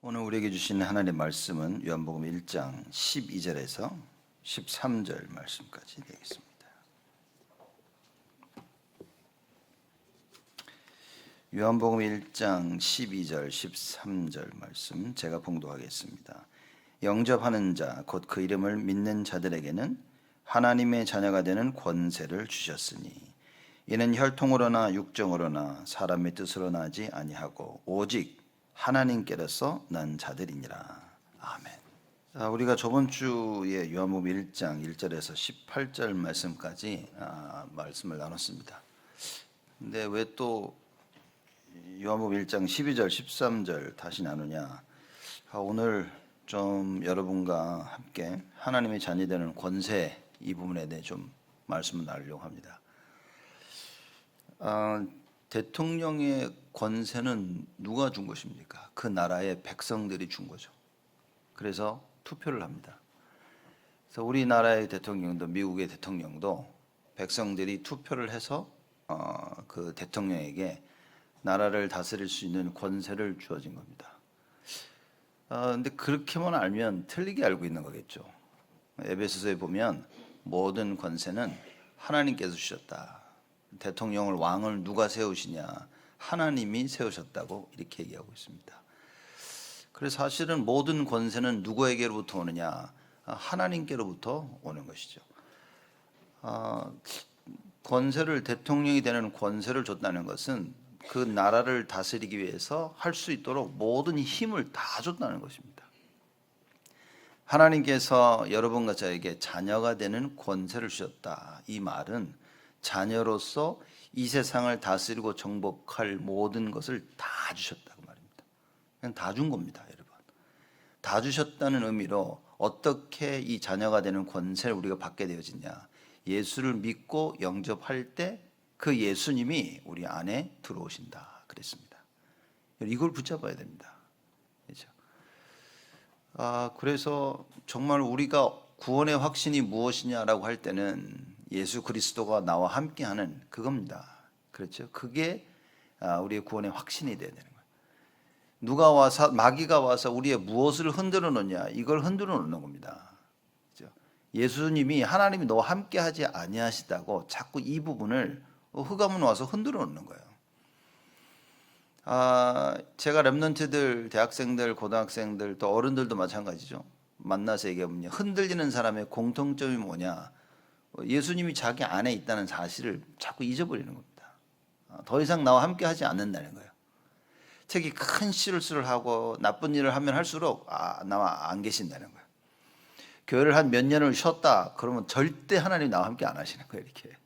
오늘 우리에게 주신 하나님의 말씀은 요한복음 1장 12절에서 13절 말씀까지 되겠습니다. 요한복음 1장 12절 13절 말씀 제가 봉독하겠습니다. 영접하는 자 곧 그 이름을 믿는 자들에게는 하나님의 자녀가 되는 권세를 주셨으니 이는 혈통으로나 육정으로나 사람의 뜻으로 나지 아니하고 오직 하나님께로서 난 자들이니라. 아멘. 우리가 저번 주에 요한복음 1장 1절에서 18절 말씀까지 말씀을 나눴습니다. 근데 왜 또 요한복음 1장 12절 13절 다시 나누냐? 오늘 좀 여러분과 함께 하나님의 자녀 되는 권세 이 부분에 대해 좀 말씀을 나누려고 합니다. 대통령의 권세는 누가 준 것입니까? 그 나라의 백성들이 준 거죠. 그래서 투표를 합니다. 그래서 우리나라의 대통령도 미국의 대통령도 백성들이 투표를 해서 그 대통령에게 나라를 다스릴 수 있는 권세를 주어진 겁니다. 근데 그렇게만 알면 틀리게 알고 있는 거겠죠. 에베소서에 보면 모든 권세는 하나님께서 주셨다. 대통령을 왕을 누가 세우시냐? 하나님이 세우셨다고 이렇게 얘기하고 있습니다. 그래서 사실은 모든 권세는 누구에게로부터 오느냐? 하나님께로부터 오는 것이죠. 권세를 대통령이 되는 권세를 줬다는 것은 그 나라를 다스리기 위해서 할 수 있도록 모든 힘을 다 줬다는 것입니다. 하나님께서 여러분과 저에게 자녀가 되는 권세를 주셨다. 이 말은 자녀로서 이 세상을 다스리고 정복할 모든 것을 다 주셨다고 말입니다. 그냥 다 준 겁니다, 여러분. 다 주셨다는 의미로 어떻게 이 자녀가 되는 권세를 우리가 받게 되어지냐? 예수를 믿고 영접할 때 그 예수님이 우리 안에 들어오신다 그랬습니다. 이걸 붙잡아야 됩니다. 그렇죠? 그래서 정말 우리가 구원의 확신이 무엇이냐라고 할 때는 예수 그리스도가 나와 함께하는 그겁니다. 그렇죠? 그게 우리의 구원의 확신이 되어야 되는 거예요. 누가 와서 마귀가 와서 우리의 무엇을 흔들어 놓냐? 이걸 흔들어 놓는 겁니다. 그렇죠? 예수님이 하나님이 너와 함께하지 아니하시다고 자꾸 이 부분을 흑암은 와서 흔들어 놓는 거예요. 제가 랩런트들, 대학생들, 고등학생들 또 어른들도 마찬가지죠. 만나서 얘기해보면 흔들리는 사람의 공통점이 뭐냐? 예수님이 자기 안에 있다는 사실을 자꾸 잊어버리는 겁니다. 더 이상 나와 함께 하지 않는다는 거예요. 특히 큰 실수를 하고 나쁜 일을 하면 할수록 나와 안 계신다는 거예요. 교회를 한 몇 년을 쉬었다 그러면 절대 하나님 나와 함께 안 하시는 거예요. 이렇게.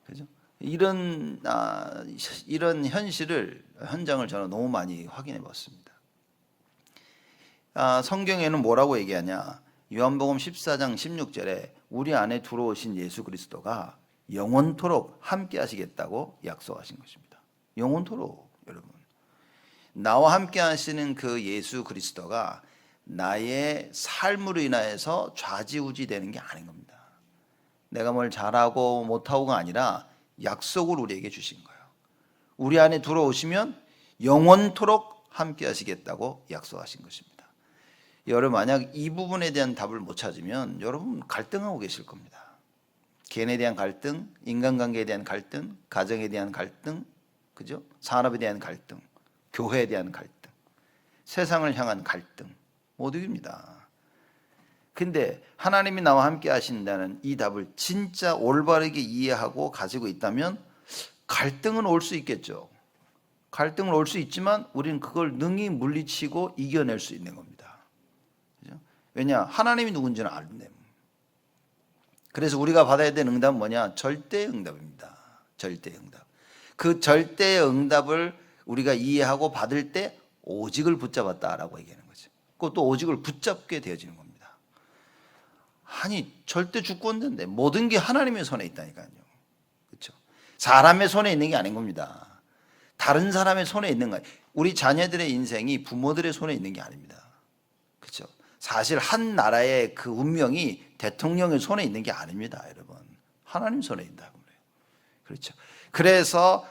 그죠? 이런 현장을 저는 너무 많이 확인해 봤습니다. 성경에는 뭐라고 얘기하냐? 요한복음 14장 16절에 우리 안에 들어오신 예수 그리스도가 영원토록 함께 하시겠다고 약속하신 것입니다. 영원토록. 여러분, 나와 함께 하시는 그 예수 그리스도가 나의 삶으로 인하여서 좌지우지 되는 게 아닌 겁니다. 내가 뭘 잘하고 못하고가 아니라 약속을 우리에게 주신 거예요. 우리 안에 들어오시면 영원토록 함께 하시겠다고 약속하신 것입니다. 여러분, 만약 이 부분에 대한 답을 못 찾으면 여러분 갈등하고 계실 겁니다. 개인에 대한 갈등, 인간관계에 대한 갈등, 가정에 대한 갈등, 그죠? 산업에 대한 갈등, 교회에 대한 갈등, 세상을 향한 갈등, 모두입니다. 근데 하나님이 나와 함께 하신다는 이 답을 진짜 올바르게 이해하고 가지고 있다면 갈등은 올 수 있겠죠. 갈등은 올 수 있지만 우리는 그걸 능히 물리치고 이겨낼 수 있는 겁니다. 그죠? 왜냐? 하나님이 누군지는 아는데. 그래서 우리가 받아야 되는 응답은 뭐냐? 절대의 응답입니다. 절대의 응답. 그 절대의 응답을 우리가 이해하고 받을 때 오직을 붙잡았다라고 얘기하는 거죠. 그것도 오직을 붙잡게 되어지는 겁니다. 아니, 절대 주권자인데 모든 게 하나님의 손에 있다니까요. 그렇죠? 사람의 손에 있는 게 아닌 겁니다. 다른 사람의 손에 있는 거예요. 우리 자녀들의 인생이 부모들의 손에 있는 게 아닙니다. 그렇죠? 사실 한 나라의 그 운명이 대통령의 손에 있는 게 아닙니다, 여러분. 하나님 손에 있다고 그래요. 그렇죠? 그래서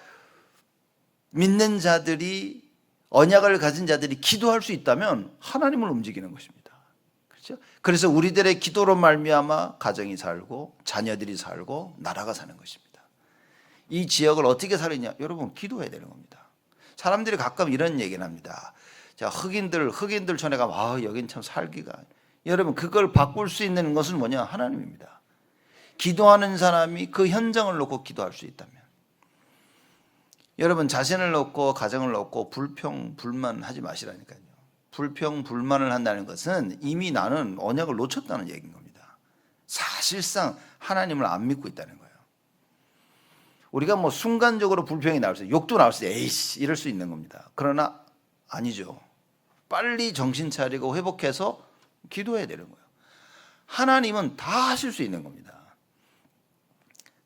믿는 자들이 언약을 가진 자들이 기도할 수 있다면 하나님을 움직이는 것입니다. 그렇죠? 그래서 우리들의 기도로 말미암아 가정이 살고 자녀들이 살고 나라가 사는 것입니다. 이 지역을 어떻게 살리냐? 여러분 기도해야 되는 겁니다. 사람들이 가끔 이런 얘기를 합니다. 자, 흑인들 촌에 가면 여긴 참 살기가. 여러분 그걸 바꿀 수 있는 것은 뭐냐? 하나님입니다. 기도하는 사람이 그 현장을 놓고 기도할 수 있다면, 여러분 자신을 놓고 가정을 놓고 불평 불만 하지 마시라니까요. 불평 불만을 한다는 것은 이미 나는 언약을 놓쳤다는 얘기인 겁니다. 사실상 하나님을 안 믿고 있다는 거예요. 우리가 뭐 순간적으로 불평이 나올 수, 욕도 나올 수, 에이씨 이럴 수 있는 겁니다. 그러나 아니죠. 빨리 정신 차리고 회복해서 기도해야 되는 거예요. 하나님은 다 하실 수 있는 겁니다.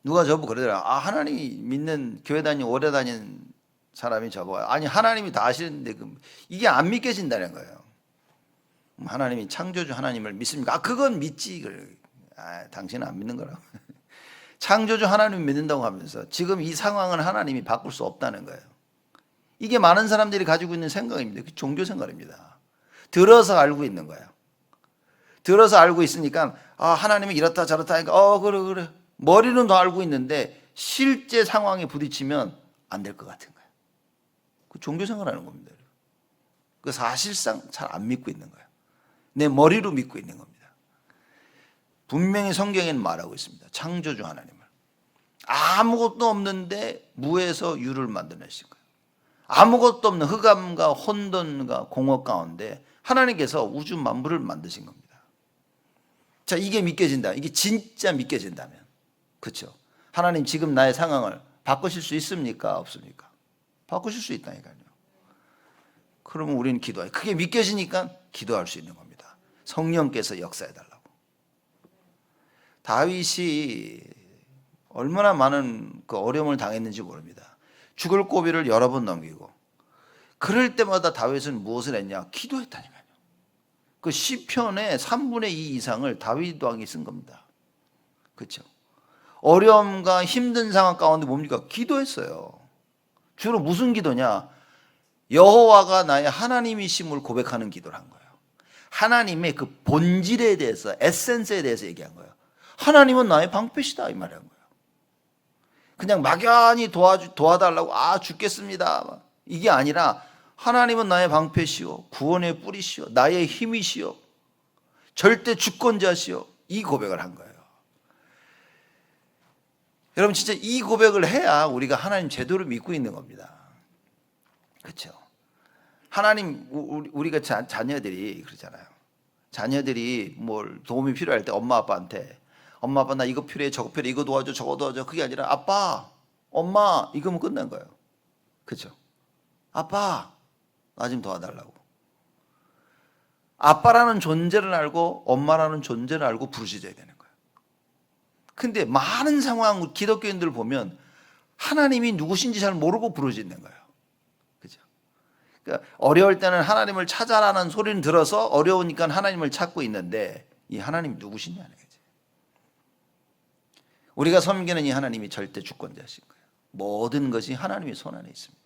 누가 저보고 그러더라. 하나님이 믿는 교회 오래 다닌 사람이 저보고, 아니 하나님이 다 하시는데 이게 안 믿겨진다는 거예요. 하나님이 창조주 하나님을 믿습니까? 그건 믿지. 당신은 안 믿는 거라고. 창조주 하나님을 믿는다고 하면서 지금 이 상황은 하나님이 바꿀 수 없다는 거예요. 이게 많은 사람들이 가지고 있는 생각입니다. 종교 생각입니다. 들어서 알고 있는 거예요. 들어서 알고 있으니까 하나님이 이렇다 저렇다 하니까 그래 머리는 더 알고 있는데 실제 상황에 부딪히면 안 될 것 같은 거예요. 그 종교 생활하는 겁니다. 그 사실상 잘 안 믿고 있는 거예요. 내 머리로 믿고 있는 겁니다. 분명히 성경에는 말하고 있습니다. 창조주 하나님을 아무것도 없는데 무에서 유를 만들어내신 거예요. 아무것도 없는 흑암과 혼돈과 공허 가운데 하나님께서 우주 만물을 만드신 겁니다. 자, 이게 믿겨진다. 이게 진짜 믿겨진다면, 그렇죠? 하나님 지금 나의 상황을 바꾸실 수 있습니까? 없습니까? 바꾸실 수 있다니까요. 그러면 우리는 기도해요. 그게 믿겨지니까 기도할 수 있는 겁니다. 성령께서 역사해달라고. 다윗이 얼마나 많은 그 어려움을 당했는지 모릅니다. 죽을 고비를 여러 번 넘기고, 그럴 때마다 다윗은 무엇을 했냐? 기도했다니까요. 그 시편의 3분의 2 이상을 다윗 왕이 쓴 겁니다. 그렇죠? 어려움과 힘든 상황 가운데 뭡니까? 기도했어요. 주로 무슨 기도냐? 여호와가 나의 하나님이심을 고백하는 기도를 한 거예요. 하나님의 그 본질에 대해서, 에센스에 대해서 얘기한 거예요. 하나님은 나의 방패시다 이 말이란 거예요. 그냥 막연히 도와달라고 죽겠습니다 이게 아니라, 하나님은 나의 방패시오, 구원의 뿌리시오, 나의 힘이시오, 절대 주권자시오, 이 고백을 한 거예요. 여러분 진짜 이 고백을 해야 우리가 하나님 제대로 믿고 있는 겁니다. 그렇죠? 하나님, 우리가 자녀들이 그러잖아요. 자녀들이 뭘 도움이 필요할 때 엄마 아빠한테, 엄마 아빠 나 이거 필요해, 저거 필요해, 이거 도와줘, 저거 도와줘. 그게 아니라 아빠, 엄마 이거면 끝난 거예요. 그렇죠? 아빠 나 좀 도와달라고. 아빠라는 존재를 알고 엄마라는 존재를 알고 부르짖어야 되는 거예요. 근데 많은 상황 기독교인들 보면 하나님이 누구신지 잘 모르고 부르짖는 거예요. 그죠? 그러니까 어려울 때는 하나님을 찾아라는 소리는 들어서 어려우니까 하나님을 찾고 있는데, 이 하나님이 누구시냐는 거지. 우리가 섬기는 이 하나님이 절대 주권자신 거예요. 모든 것이 하나님의 손 안에 있습니다.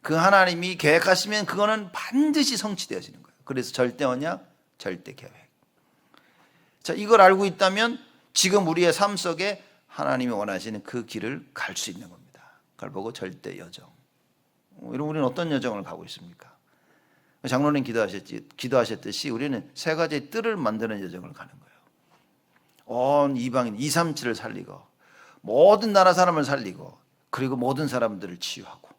그 하나님이 계획하시면 그거는 반드시 성취되어지는 거예요. 그래서 절대 언약, 절대 계획. 자, 이걸 알고 있다면 지금 우리의 삶 속에 하나님이 원하시는 그 길을 갈 수 있는 겁니다. 그걸 보고 절대 여정. 여러분 우리는 어떤 여정을 가고 있습니까? 장로님 기도하셨듯이 우리는 세 가지의 뜰을 만드는 여정을 가는 거예요. 온 이방인 237을 살리고, 모든 나라 사람을 살리고, 그리고 모든 사람들을 치유하고,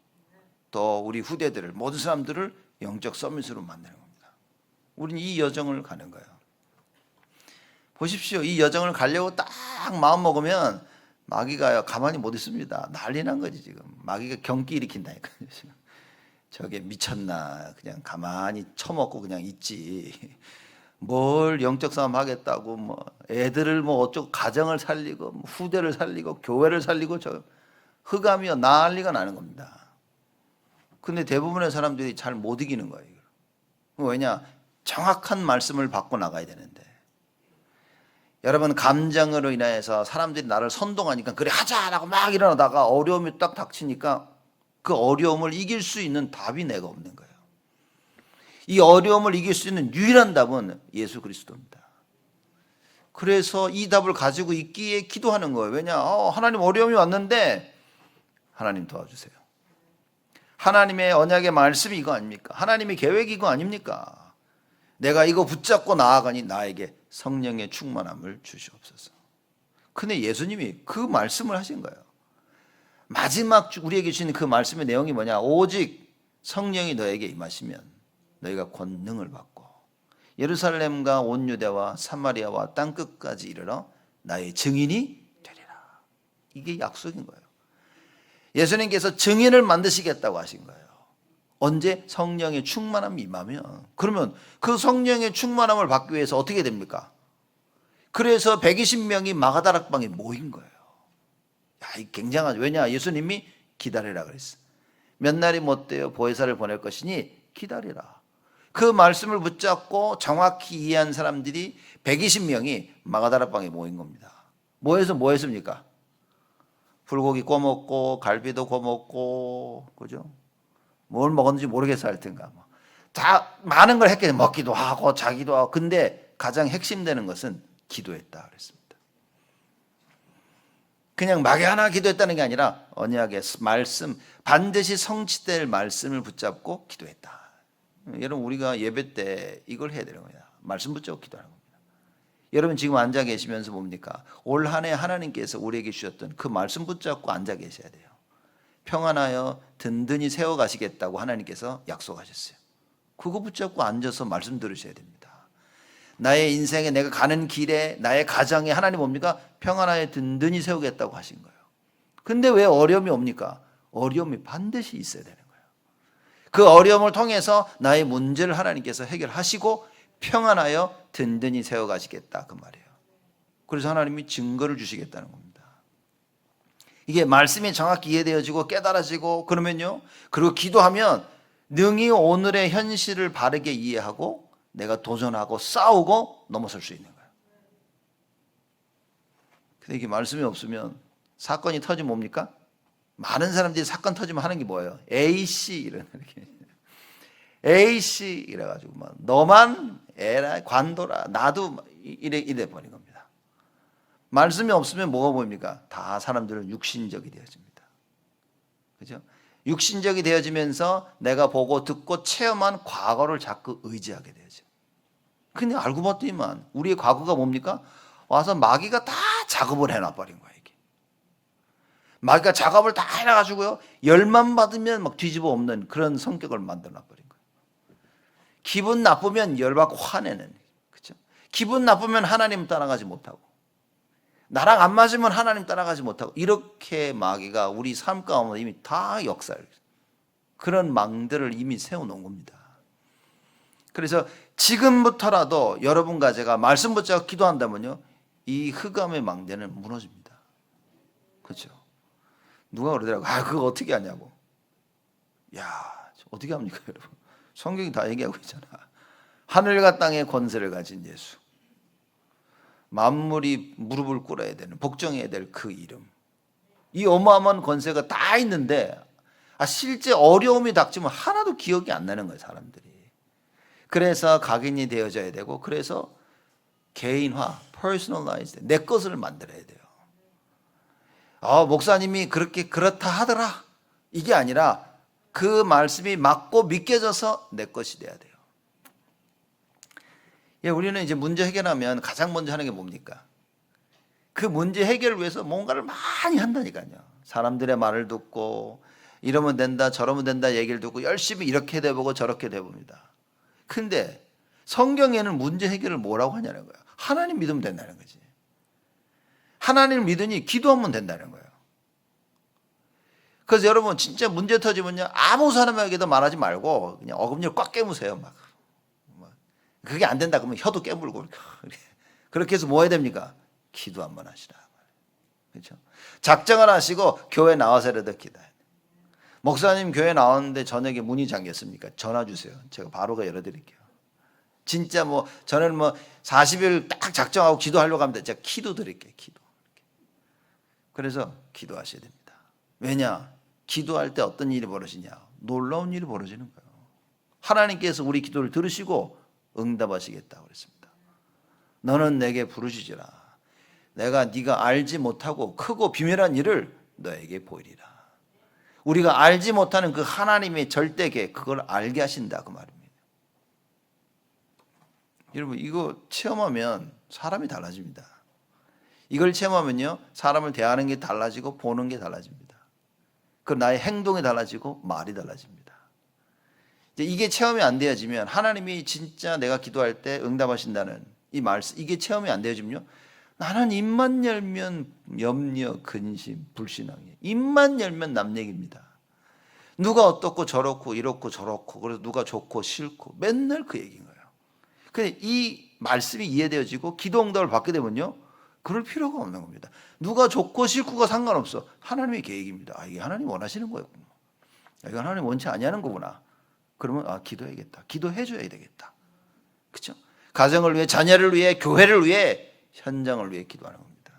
또 우리 후대들을, 모든 사람들을 영적 서밋으로 만드는 겁니다. 우리는 이 여정을 가는 거예요. 보십시오. 이 여정을 가려고 딱 마음 먹으면 마귀가 가만히 못 있습니다. 난리 난 거지 지금. 마귀가 경기 일으킨다니까요. 저게 미쳤나, 그냥 가만히 처먹고 그냥 있지. 뭘 영적 싸움 하겠다고, 뭐 애들을 뭐 어쩌고 가정을 살리고, 뭐 후대를 살리고, 교회를 살리고, 저 흑암이요 난리가 나는 겁니다. 근데 대부분의 사람들이 잘 못 이기는 거예요. 왜냐? 정확한 말씀을 받고 나가야 되는데, 여러분 감정으로 인해서 사람들이 나를 선동하니까 그래 하자라고 막 일어나다가 어려움이 딱 닥치니까 그 어려움을 이길 수 있는 답이 내가 없는 거예요. 이 어려움을 이길 수 있는 유일한 답은 예수 그리스도입니다. 그래서 이 답을 가지고 있기에 기도하는 거예요. 왜냐? 하나님 어려움이 왔는데 하나님 도와주세요. 하나님의 언약의 말씀이 이거 아닙니까? 하나님의 계획이 이거 아닙니까? 내가 이거 붙잡고 나아가니 나에게 성령의 충만함을 주시옵소서. 근데 예수님이 그 말씀을 하신 거예요. 마지막 우리에게 주신 그 말씀의 내용이 뭐냐? 오직 성령이 너에게 임하시면 너희가 권능을 받고 예루살렘과 온 유대와 사마리아와 땅끝까지 이르러 나의 증인이 되리라. 이게 약속인 거예요. 예수님께서 증인을 만드시겠다고 하신 거예요. 언제? 성령의 충만함이 임하면. 그러면 그 성령의 충만함을 받기 위해서 어떻게 됩니까? 그래서 120명이 마가다락방에 모인 거예요. 야, 이 굉장하죠. 왜냐? 예수님이 기다리라 그랬어. 몇 날이 못 돼요. 보혜사를 보낼 것이니 기다리라. 그 말씀을 붙잡고 정확히 이해한 사람들이 120명이 마가다락방에 모인 겁니다. 모여서 뭐 했습니까? 불고기 구워 먹고 갈비도 구워 먹고, 그죠? 뭘 먹었는지 모르겠어 할 텐가. 다 많은 걸 했겠죠. 먹기도 하고 자기도 하고. 근데 가장 핵심되는 것은 기도했다 그랬습니다. 그냥 막연하게 기도했다는 게 아니라 언약의 말씀, 반드시 성취될 말씀을 붙잡고 기도했다. 여러분, 우리가 예배 때 이걸 해야 되는 거야. 말씀 붙잡고 기도하는 겁니다. 여러분 지금 앉아 계시면서 뭡니까? 올 한 해 하나님께서 우리에게 주셨던 그 말씀 붙잡고 앉아 계셔야 돼요. 평안하여 든든히 세워가시겠다고 하나님께서 약속하셨어요. 그거 붙잡고 앉아서 말씀 들으셔야 됩니다. 나의 인생에 내가 가는 길에 나의 가정에 하나님 뭡니까? 평안하여 든든히 세우겠다고 하신 거예요. 근데 왜 어려움이 옵니까? 어려움이 반드시 있어야 되는 거예요. 그 어려움을 통해서 나의 문제를 하나님께서 해결하시고 평안하여 든든히 세워가시겠다 그 말이에요. 그래서 하나님이 증거를 주시겠다는 겁니다. 이게 말씀이 정확히 이해되어지고 깨달아지고 그러면요, 그리고 기도하면 능히 오늘의 현실을 바르게 이해하고 내가 도전하고 싸우고 넘어설 수 있는 거예요. 근데 이게 말씀이 없으면 사건이 터지면 뭡니까? 많은 사람들이 사건 터지면 하는 게 뭐예요? A씨 이런 이렇게 A씨 이래가지고 막 너만 에라 관둬라 나도 이래 버린 겁니다. 말씀이 없으면 뭐가 보입니까? 다 사람들은 육신적이 되어집니다. 그죠? 육신적이 되어지면서 내가 보고 듣고 체험한 과거를 자꾸 의지하게 되죠. 근데 알고 봤더니만 우리의 과거가 뭡니까? 와서 마귀가 다 작업을 해놔버린 거예요. 이게 마귀가 작업을 다 해놔가지고요, 열만 받으면 막 뒤집어 엎는 그런 성격을 만들어놔버린 거예요. 기분 나쁘면 열받고 화내는, 그렇죠? 기분 나쁘면 하나님 따라가지 못하고, 나랑 안 맞으면 하나님 따라가지 못하고, 이렇게 마귀가 우리 삶 가운데 이미 다 역사를, 그런 망들을 이미 세워놓은 겁니다. 그래서 지금부터라도 여러분과 제가 말씀 붙잡고 기도한다면요, 이 흑암의 망대는 무너집니다. 그렇죠? 누가 그러더라고, 그거 어떻게 하냐고. 야, 어떻게 합니까 여러분? 성경이 다 얘기하고 있잖아. 하늘과 땅의 권세를 가진 예수, 만물이 무릎을 꿇어야 되는, 복종해야 될 그 이름, 이 어마어마한 권세가 다 있는데 실제 어려움이 닥치면 하나도 기억이 안 나는 거예요, 사람들이. 그래서 각인이 되어져야 되고, 그래서 개인화, personalized, 내 것을 만들어야 돼요. 목사님이 그렇다 하더라, 이게 아니라 그 말씀이 맞고 믿겨져서 내 것이 돼야 돼요. 우리는 이제 문제 해결하면 가장 먼저 하는 게 뭡니까? 그 문제 해결을 위해서 뭔가를 많이 한다니까요. 사람들의 말을 듣고 이러면 된다 저러면 된다 얘기를 듣고 열심히 이렇게 돼보고 저렇게 돼봅니다. 근데 성경에는 문제 해결을 뭐라고 하냐는 거예요. 하나님 믿으면 된다는 거지. 하나님을 믿으니 기도하면 된다는 거예요. 그래서 여러분 진짜 문제 터지면요, 아무 사람에게도 말하지 말고 그냥 어금니를 꽉 깨무세요. 막 그게 안 된다 그러면 혀도 깨물고 그렇게 해서 뭐 해야 됩니까? 기도 한번 하시라. 그렇죠? 작정을 하시고 교회 나와서라도 기도해야 돼요. 목사님 교회 나왔는데 저녁에 문이 잠겼습니까? 전화 주세요. 제가 바로 열어드릴게요. 진짜 저는 40일 딱 작정하고 기도하려고 합니다. 제가 기도 드릴게요. 기도. 그래서 기도하셔야 됩니다. 왜냐? 기도할 때 어떤 일이 벌어지냐? 놀라운 일이 벌어지는 거예요. 하나님께서 우리 기도를 들으시고 응답하시겠다고 그랬습니다. 너는 내게 부르짖으라. 내가 네가 알지 못하고 크고 비밀한 일을 너에게 보이리라. 우리가 알지 못하는 그 하나님의 절대계, 그걸 알게 하신다 그 말입니다. 여러분, 이거 체험하면 사람이 달라집니다. 이걸 체험하면요, 사람을 대하는 게 달라지고 보는 게 달라집니다. 그 나의 행동이 달라지고 말이 달라집니다. 이게 체험이 안 되어지면, 하나님이 진짜 내가 기도할 때 응답하신다는 이 말씀, 이게 체험이 안 되어지면요, 나는 입만 열면 염려, 근심, 불신앙이에요. 입만 열면 남 얘기입니다. 누가 어떻고 저렇고 이렇고 저렇고, 그래서 누가 좋고 싫고 맨날 그 얘기인 거예요. 근데 이 말씀이 이해되어지고 기도 응답을 받게 되면요, 그럴 필요가 없는 겁니다. 누가 좋고 싫고가 상관없어. 하나님의 계획입니다. 아, 이게 하나님 원하시는 거였구나. 이건 하나님 원치 아니하는 거구나. 그러면 기도해야겠다. 기도해줘야 되겠다. 그렇죠? 가정을 위해, 자녀를 위해, 교회를 위해, 현장을 위해 기도하는 겁니다.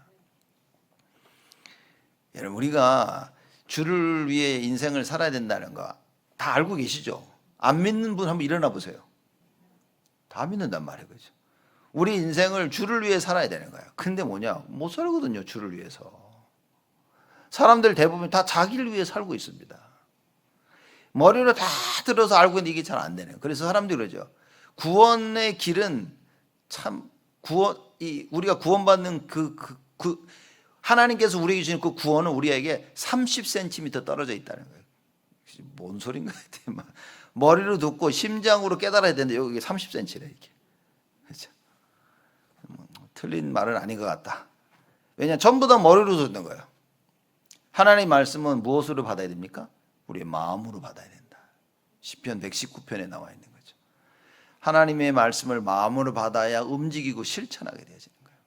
여러분, 우리가 주를 위해 인생을 살아야 된다는 거 다 알고 계시죠? 안 믿는 분 한번 일어나 보세요. 다 믿는단 말이에요. 그죠? 우리 인생을 주를 위해 살아야 되는 거예요. 근데 뭐냐? 못 살거든요, 주를 위해서. 사람들 대부분 다 자기를 위해 살고 있습니다. 머리로 다 들어서 알고 있는데 이게 잘 안 되네요. 그래서 사람들이 그러죠. 구원의 길은 참, 우리가 구원받는 하나님께서 우리에게 주신 그 구원은 우리에게 30cm 떨어져 있다는 거예요. 뭔 소린가? 머리로 듣고 심장으로 깨달아야 되는데 여기 30cm래, 이렇게. 그렇죠? 틀린 말은 아닌 것 같다. 왜냐, 전부 다 머리로 듣는 거예요. 하나님의 말씀은 무엇으로 받아야 됩니까? 우리의 마음으로 받아야 된다. 시편 119편에 나와 있는 거죠. 하나님의 말씀을 마음으로 받아야 움직이고 실천하게 되어지는 거예요.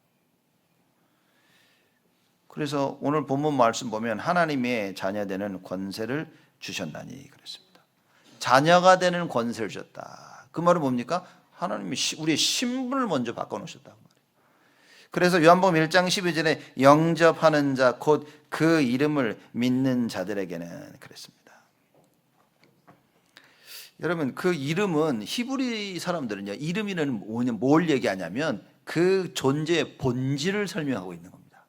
그래서 오늘 본문 말씀 보면 하나님의 자녀 되는 권세를 주셨나니 그랬습니다. 자녀가 되는 권세를 주셨다. 그 말은 뭡니까? 하나님이 우리의 신분을 먼저 바꿔놓으셨다고 말이에요. 그래서 요한복음 1장 12절에 영접하는 자 곧 그 이름을 믿는 자들에게는 그랬습니다. 여러분, 그 이름은 히브리 사람들은요, 이름이라는 뭘 얘기하냐면 그 존재의 본질을 설명하고 있는 겁니다.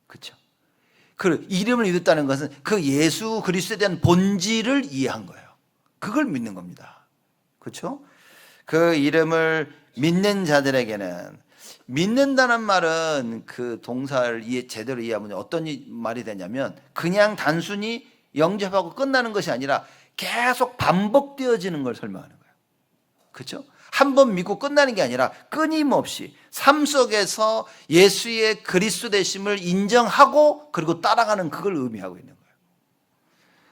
그렇죠? 그 이름을 믿었다는 것은 그 예수 그리스도에 대한 본질을 이해한 거예요. 그걸 믿는 겁니다. 그렇죠? 그 이름을 믿는 자들에게는, 믿는다는 말은 그 동사를 제대로 이해하면 어떤 말이 되냐면 그냥 단순히 영접하고 끝나는 것이 아니라 계속 반복되어지는 걸 설명하는 거예요. 그렇죠? 한 번 믿고 끝나는 게 아니라 끊임없이 삶 속에서 예수의 그리스도 되심을 인정하고 그리고 따라가는, 그걸 의미하고 있는 거예요.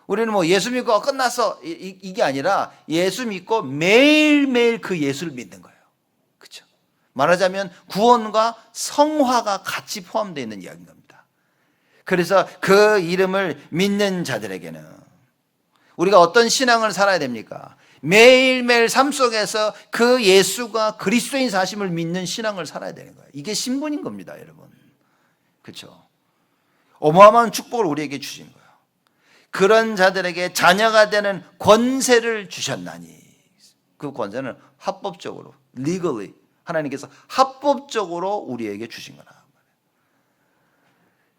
우리는 뭐 예수 믿고 끝났어 이게 아니라 예수 믿고 매일매일 그 예수를 믿는 거예요. 그렇죠? 말하자면 구원과 성화가 같이 포함되어 있는 이야기인 겁니다. 그래서 그 이름을 믿는 자들에게는 우리가 어떤 신앙을 살아야 됩니까? 매일매일 삶 속에서 그 예수가 그리스도인 사심을 믿는 신앙을 살아야 되는 거예요. 이게 신분인 겁니다, 여러분. 그렇죠? 어마어마한 축복을 우리에게 주신 거예요. 그런 자들에게 자녀가 되는 권세를 주셨나니, 그 권세는 합법적으로, legally, 하나님께서 합법적으로 우리에게 주신 거라.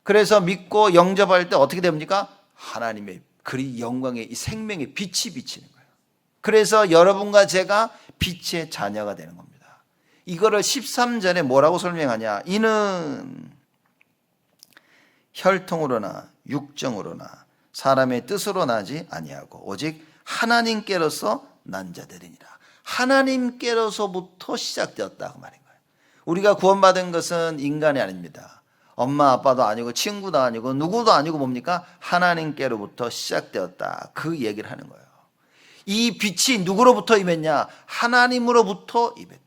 그래서 믿고 영접할 때 어떻게 됩니까? 하나님의 그리 영광의 이 생명의 빛이 비치는 거예요. 그래서 여러분과 제가 빛의 자녀가 되는 겁니다. 이거를 13절에 뭐라고 설명하냐? 이는 혈통으로나 육정으로나 사람의 뜻으로 나지 아니하고 오직 하나님께로서 난 자들이니라. 하나님께로서부터 시작되었다 그 말인 거예요. 우리가 구원받은 것은 인간이 아닙니다. 엄마 아빠도 아니고 친구도 아니고 누구도 아니고 뭡니까? 하나님께로부터 시작되었다, 그 얘기를 하는 거예요. 이 빛이 누구로부터 임했냐? 하나님으로부터 임했다.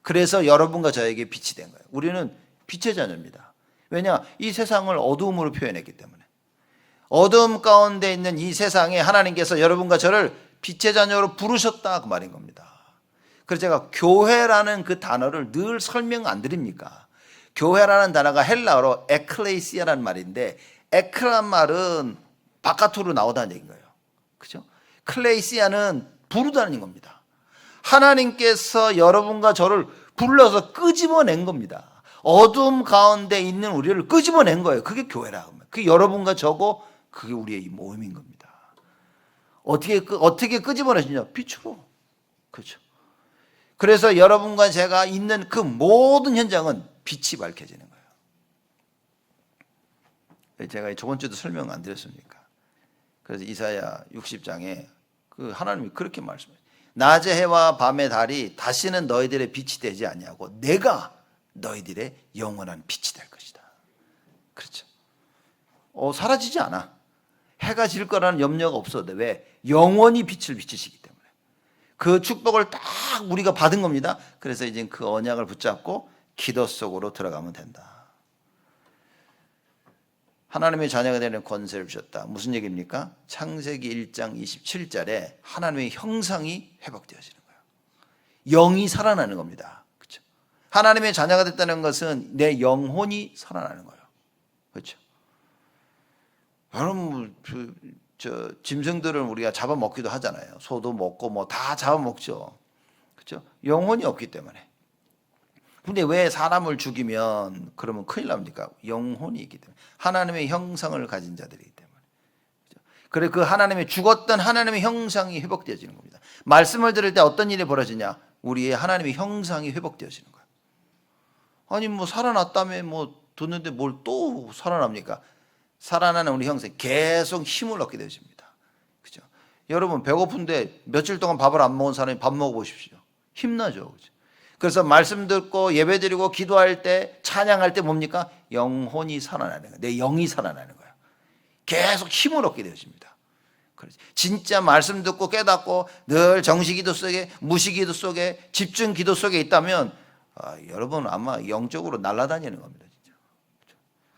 그래서 여러분과 저에게 빛이 된 거예요. 우리는 빛의 자녀입니다. 왜냐? 이 세상을 어두움으로 표현했기 때문에. 어두움 가운데 있는 이 세상에 하나님께서 여러분과 저를 빛의 자녀로 부르셨다 그 말인 겁니다. 그래서 제가 교회라는 그 단어를 늘 설명 안 드립니까? 교회라는 단어가 헬라어로 에클레시아라는 말인데, 에크란 말은 바깥으로 나오다는 얘기인 거예요. 그죠? 클레이시아는 부르다는 겁니다. 하나님께서 여러분과 저를 불러서 끄집어낸 겁니다. 어둠 가운데 있는 우리를 끄집어낸 거예요. 그게 교회라. 그게 여러분과 저고 그게 우리의 모임인 겁니다. 어떻게 끄집어내시냐? 빛으로. 그렇죠. 그래서 여러분과 제가 있는 그 모든 현장은 빛이 밝혀지는 거예요. 제가 저번 주도 설명 안 드렸습니까? 그래서 이사야 60장에 그 하나님이 그렇게 말씀해요. 낮의 해와 밤의 달이 다시는 너희들의 빛이 되지 아니하고 내가 너희들의 영원한 빛이 될 것이다. 그렇죠. 사라지지 않아. 해가 질 거라는 염려가 없어도 왜? 영원히 빛을 비치시기 때문에. 그 축복을 딱 우리가 받은 겁니다. 그래서 이제 그 언약을 붙잡고 기도 속으로 들어가면 된다. 하나님의 자녀가 되는 권세를 주셨다. 무슨 얘기입니까? 창세기 1장 27절에 하나님의 형상이 회복되어지는 거예요. 영이 살아나는 겁니다. 그렇죠? 하나님의 자녀가 됐다는 것은 내 영혼이 살아나는 거예요. 그렇죠? 여러분, 짐승들은 우리가 잡아먹기도 하잖아요. 소도 먹고 뭐 다 잡아먹죠. 그렇죠? 영혼이 없기 때문에. 근데 왜 사람을 죽이면 그러면 큰일 납니까? 영혼이 있기 때문에. 하나님의 형상을 가진 자들이기 때문에. 그래 그 하나님의 죽었던 하나님의 형상이 회복되어지는 겁니다. 말씀을 들을 때 어떤 일이 벌어지냐? 우리의 하나님의 형상이 회복되어지는 거예요. 아니 뭐 살아났다며 뭐 듣는데 뭘 또 살아납니까? 살아나는 우리 형상 계속 힘을 얻게 되어집니다. 그죠? 여러분 배고픈데 며칠 동안 밥을 안 먹은 사람이 밥 먹어보십시오. 힘나죠. 그죠? 그래서 말씀 듣고 예배드리고 기도할 때 찬양할 때 뭡니까? 영혼이 살아나는 거예요. 내 영이 살아나는 거예요. 계속 힘을 얻게 되어집니다. 진짜 말씀 듣고 깨닫고 늘 정시기도 속에 무시기도 속에 집중기도 속에 있다면 여러분 아마 영적으로 날아다니는 겁니다. 진짜.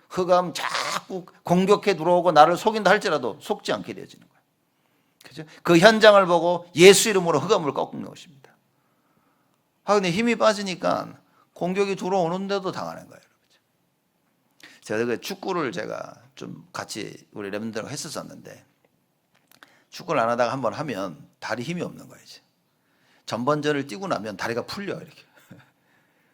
흑암 자꾸 공격해 들어오고 나를 속인다 할지라도 속지 않게 되어지는 거예요. 그죠? 그 현장을 보고 예수 이름으로 흑암을 꺾는 것입니다. 근데 힘이 빠지니까 공격이 들어오는데도 당하는 거예요. 제가 그 축구를 제가 좀 같이 우리 렘들하고 했었었는데 축구를 안 하다가 한번 하면 다리 힘이 없는 거예요. 전번전을 뛰고 나면 다리가 풀려요. 이렇게.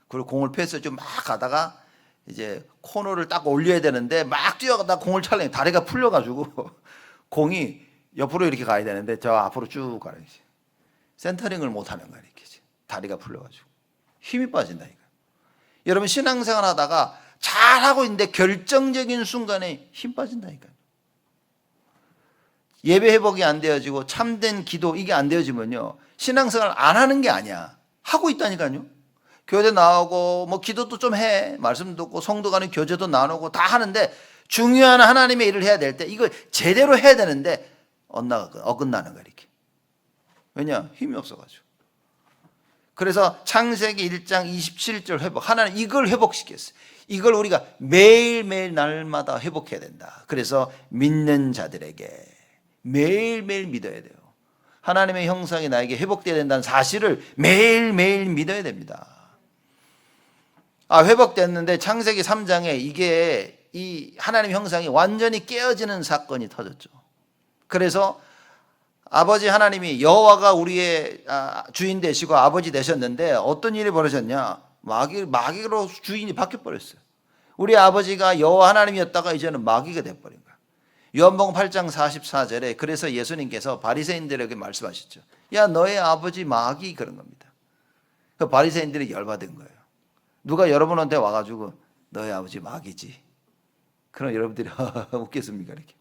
그리고 공을 패스 좀 막 가다가 이제 코너를 딱 올려야 되는데 막 뛰어가다가 공을 찰려니 다리가 풀려가지고 공이 옆으로 이렇게 가야 되는데 저 앞으로 쭉 가요. 센터링을 못 하는 거예요. 이렇게. 다리가 풀려가지고 힘이 빠진다니까. 여러분 신앙생활 하다가 잘하고 있는데 결정적인 순간에 힘 빠진다니까요. 예배 회복이 안 되어지고 참된 기도 이게 안 되어지면요 신앙생활 안 하는 게 아니야. 하고 있다니까요. 교회 나오고 뭐 기도도 좀 해. 말씀 듣고 성도 간의 교제도 나누고 다 하는데 중요한 하나님의 일을 해야 될 때 이걸 제대로 해야 되는데 어긋나는 거야 이렇게. 왜냐? 힘이 없어가지고. 그래서 창세기 1장 27절 회복. 하나님 이걸 회복시켰어요. 이걸 우리가 매일매일 날마다 회복해야 된다. 그래서 믿는 자들에게 매일매일 믿어야 돼요. 하나님의 형상이 나에게 회복돼야 된다는 사실을 매일매일 믿어야 됩니다. 회복됐는데 창세기 3장에 이게 이 하나님 형상이 완전히 깨어지는 사건이 터졌죠. 그래서 아버지 하나님이 여호와가 우리의 주인 되시고 아버지 되셨는데 어떤 일이 벌어졌냐? 마귀로 주인이 바뀌어버렸어요. 우리 아버지가 여호와 하나님이었다가 이제는 마귀가 돼버린 거야. 요한복음 8장 44절에 그래서 예수님께서 바리새인들에게 말씀하셨죠. 야 너의 아버지 마귀 그런 겁니다. 그 바리새인들이 열받은 거예요. 누가 여러분한테 와가지고 너의 아버지 마귀지. 그럼 여러분들이 웃겠습니까 이렇게.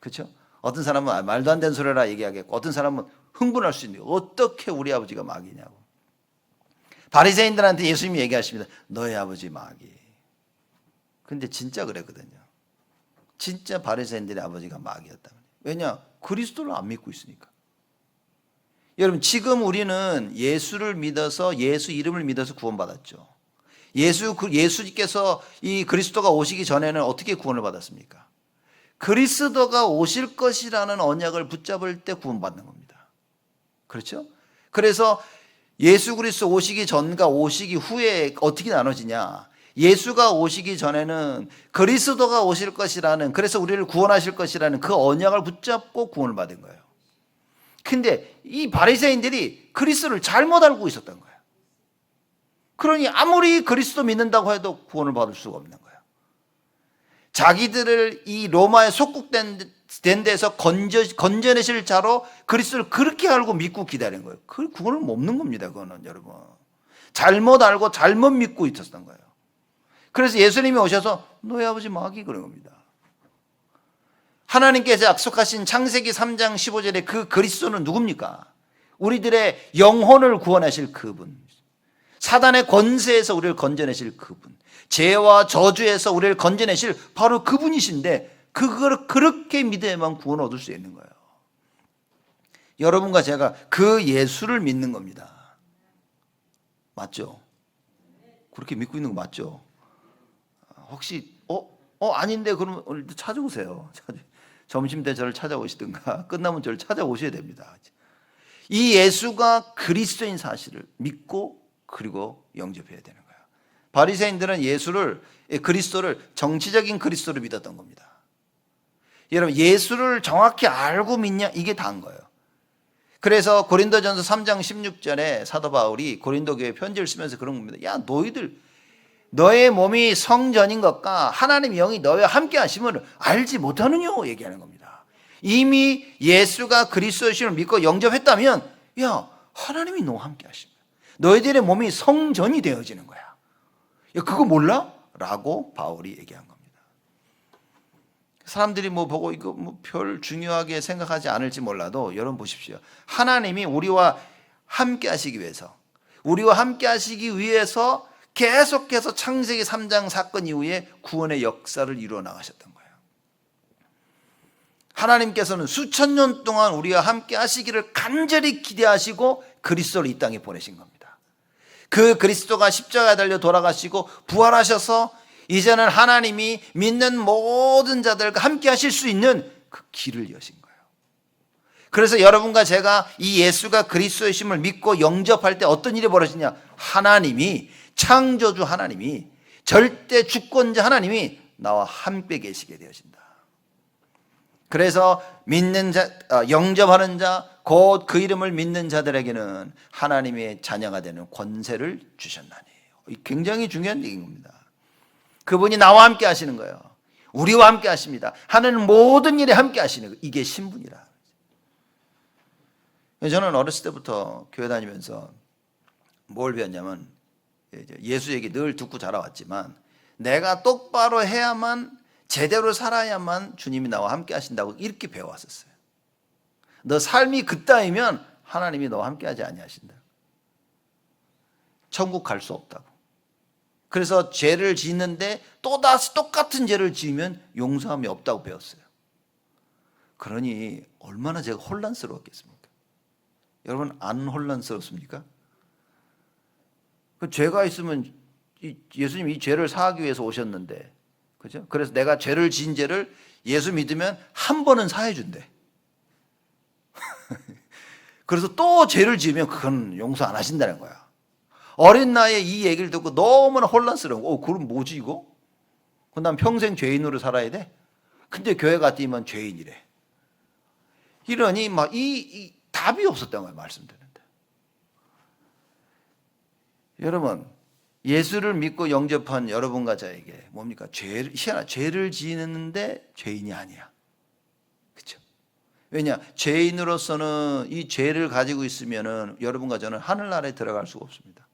그렇죠? 어떤 사람은 말도 안 되는 소리라 얘기하겠고 어떤 사람은 흥분할 수 있는데 어떻게 우리 아버지가 마귀냐고. 바리새인들한테 예수님이 얘기하십니다. 너의 아버지 마귀. 근데 진짜 그랬거든요. 진짜 바리새인들의 아버지가 마귀였다. 왜냐? 그리스도를 안 믿고 있으니까. 여러분 지금 우리는 예수를 믿어서 예수 이름을 믿어서 구원받았죠. 예수께서 이 그리스도가 오시기 전에는 어떻게 구원을 받았습니까? 그리스도가 오실 것이라는 언약을 붙잡을 때 구원받는 겁니다. 그렇죠? 그래서 예수 그리스도 오시기 전과 오시기 후에 어떻게 나눠지냐? 예수가 오시기 전에는 그리스도가 오실 것이라는, 그래서 우리를 구원하실 것이라는 그 언약을 붙잡고 구원을 받은 거예요. 근데 이 바리새인들이 그리스도를 잘못 알고 있었던 거예요. 그러니 아무리 그리스도 믿는다고 해도 구원을 받을 수가 없는 거예요. 자기들을 이 로마에 속국된 데서 건져내실 자로 그리스도를 그렇게 알고 믿고 기다린 거예요. 그 구원을 없는 겁니다. 그거는 여러분. 잘못 알고 잘못 믿고 있었던 거예요. 그래서 예수님이 오셔서 너희 아버지 마귀 그런 겁니다. 하나님께서 약속하신 창세기 3장 15절에 그 그리스도는 누굽니까? 우리들의 영혼을 구원하실 그분, 사단의 권세에서 우리를 건져내실 그분, 죄와 저주에서 우리를 건져내실 바로 그분이신데 그걸 그렇게 믿어야만 구원을 얻을 수 있는 거예요. 여러분과 제가 그 예수를 믿는 겁니다. 맞죠? 그렇게 믿고 있는 거 맞죠? 혹시 아닌데 그러면 오늘 찾아오세요. 점심때 저를 찾아오시든가 끝나면 저를 찾아오셔야 됩니다. 이 예수가 그리스도인 사실을 믿고 그리고 영접해야 되는 거예요. 바리새인들은 그리스도를 정치적인 그리스도를 믿었던 겁니다. 여러분, 예수를 정확히 알고 믿냐? 이게 다인 거예요. 그래서 고린도전서 3장 16절에 사도 바울이 고린도 교회에 편지를 쓰면서 그런 겁니다. 야, 너의 몸이 성전인 것과 하나님의 영이 너희와 함께 하심을 알지 못하느냐 얘기하는 겁니다. 이미 예수가 그리스도이심을 믿고 영접했다면 야, 하나님이 너와 함께 하십니다. 너희들의 몸이 성전이 되어지는 거야. 야, 그거 몰라? 라고 바울이 얘기한 겁니다. 사람들이 보고 이거 별 중요하게 생각하지 않을지 몰라도 여러분 보십시오. 하나님이 우리와 함께 하시기 위해서 계속해서 창세기 3장 사건 이후에 구원의 역사를 이루어 나가셨던 거예요. 하나님께서는 수천 년 동안 우리와 함께 하시기를 간절히 기대하시고 그리스도를 이 땅에 보내신 겁니다. 그 그리스도가 십자가에 달려 돌아가시고 부활하셔서 이제는 하나님이 믿는 모든 자들과 함께 하실 수 있는 그 길을 여신 거예요. 그래서 여러분과 제가 이 예수가 그리스도이심을 믿고 영접할 때 어떤 일이 벌어지냐? 하나님이, 창조주 하나님이, 절대 주권자 하나님이 나와 함께 계시게 되어진다. 그래서 믿는 자, 영접하는 자, 곧 그 이름을 믿는 자들에게는 하나님의 자녀가 되는 권세를 주셨나니. 굉장히 중요한 얘기인 겁니다. 그분이 나와 함께 하시는 거예요. 우리와 함께 하십니다. 하는 모든 일에 함께 하시는 거예요. 이게 신분이라. 저는 어렸을 때부터 교회 다니면서 뭘 배웠냐면 예수 얘기 늘 듣고 자라왔지만 내가 똑바로 해야만, 제대로 살아야만 주님이 나와 함께 하신다고 이렇게 배워왔었어요. 너 삶이 그따위면 하나님이 너와 함께 하지 아니하신다. 천국 갈 수 없다고. 그래서 죄를 짓는데 또다시 똑같은 죄를 지으면 용서함이 없다고 배웠어요. 그러니 얼마나 제가 혼란스러웠겠습니까? 여러분 안 혼란스럽습니까? 그 죄가 있으면 예수님이 이 죄를 사하기 위해서 오셨는데, 그죠? 그래서 내가 죄를 지은 죄를 예수 믿으면 한 번은 사해 준대. 그래서 또 죄를 지으면 그건 용서 안 하신다는 거야. 어린 나이에 이 얘기를 듣고 너무나 혼란스러운 거. 그럼 뭐지 이거? 그럼 난 평생 죄인으로 살아야 돼? 근데 교회 갔더니만 죄인이래. 이러니 막 이 답이 없었던 거예요. 말씀드리는데. 여러분, 예수를 믿고 영접한 여러분과 저에게 뭡니까? 죄를 지는데 죄인이 아니야. 그렇죠? 왜냐? 죄인으로서는 이 죄를 가지고 있으면은 여러분과 저는 하늘나라에 들어갈 수가 없습니다.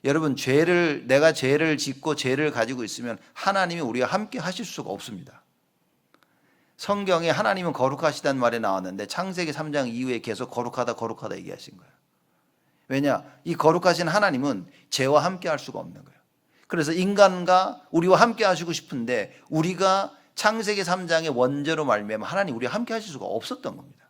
여러분, 내가 죄를 짓고 죄를 가지고 있으면 하나님이 우리와 함께 하실 수가 없습니다. 성경에 하나님은 거룩하시다는 말이 나왔는데 창세기 3장 이후에 계속 거룩하다 얘기하신 거예요. 왜냐? 이 거룩하신 하나님은 죄와 함께 할 수가 없는 거예요. 그래서 인간과 우리와 함께 하시고 싶은데 우리가 창세기 3장의 원죄로 말미암아 하나님 우리와 함께 하실 수가 없었던 겁니다.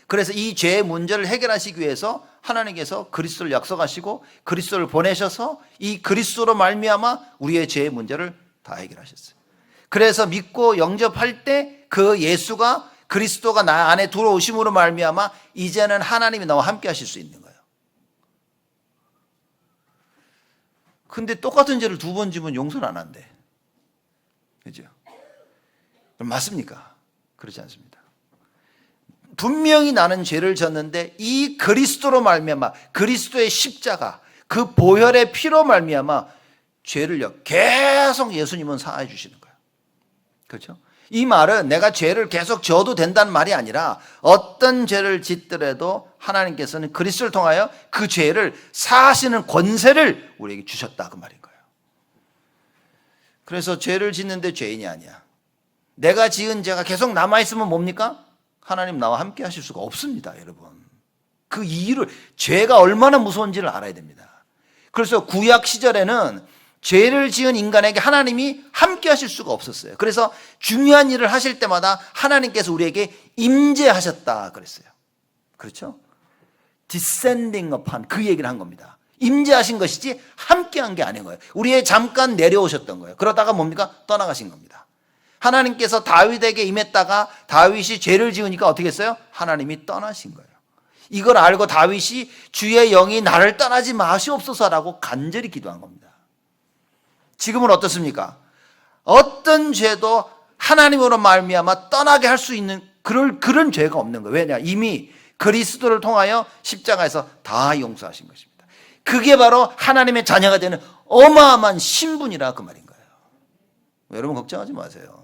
그래서 이 죄의 문제를 해결하시기 위해서 하나님께서 그리스도를 약속하시고 그리스도를 보내셔서 이 그리스도로 말미암아 우리의 죄의 문제를 다 해결하셨어요. 그래서 믿고 영접할 때 그 예수가 그리스도가 나 안에 들어오심으로 말미암아 이제는 하나님이 나와 함께 하실 수 있는 거예요. 근데 똑같은 죄를 두 번 지면 용서를 안 한대. 그죠? 맞습니까? 그렇지 않습니다. 분명히 나는 죄를 졌는데 이 그리스도로 말미암아, 그리스도의 십자가, 그 보혈의 피로 말미암아 죄를요 계속 예수님은 사하여 주시는 거예요. 그렇죠? 이 말은 내가 죄를 계속 져도 된다는 말이 아니라 어떤 죄를 짓더라도 하나님께서는 그리스도를 통하여 그 죄를 사하시는 권세를 우리에게 주셨다, 그 말인 거예요. 그래서 죄를 짓는데 죄인이 아니야. 내가 지은 죄가 계속 남아있으면 뭡니까? 하나님 나와 함께 하실 수가 없습니다, 여러분. 그 이유를, 죄가 얼마나 무서운지를 알아야 됩니다. 그래서 구약 시절에는 죄를 지은 인간에게 하나님이 함께 하실 수가 없었어요. 그래서 중요한 일을 하실 때마다 하나님께서 우리에게 임재하셨다 그랬어요. 그렇죠? descending upon, 그 얘기를 한 겁니다. 임재하신 것이지 함께 한 게 아닌 거예요. 우리의 잠깐 내려오셨던 거예요. 그러다가 뭡니까? 떠나가신 겁니다. 하나님께서 다윗에게 임했다가 다윗이 죄를 지으니까 어떻게 했어요? 하나님이 떠나신 거예요. 이걸 알고 다윗이 주의 영이 나를 떠나지 마시옵소서라고 간절히 기도한 겁니다. 지금은 어떻습니까? 어떤 죄도 하나님으로 말미암아 떠나게 할 수 있는 그런 죄가 없는 거예요. 왜냐? 이미 그리스도를 통하여 십자가에서 다 용서하신 것입니다. 그게 바로 하나님의 자녀가 되는 어마어마한 신분이라 그 말인 거예요. 여러분 걱정하지 마세요.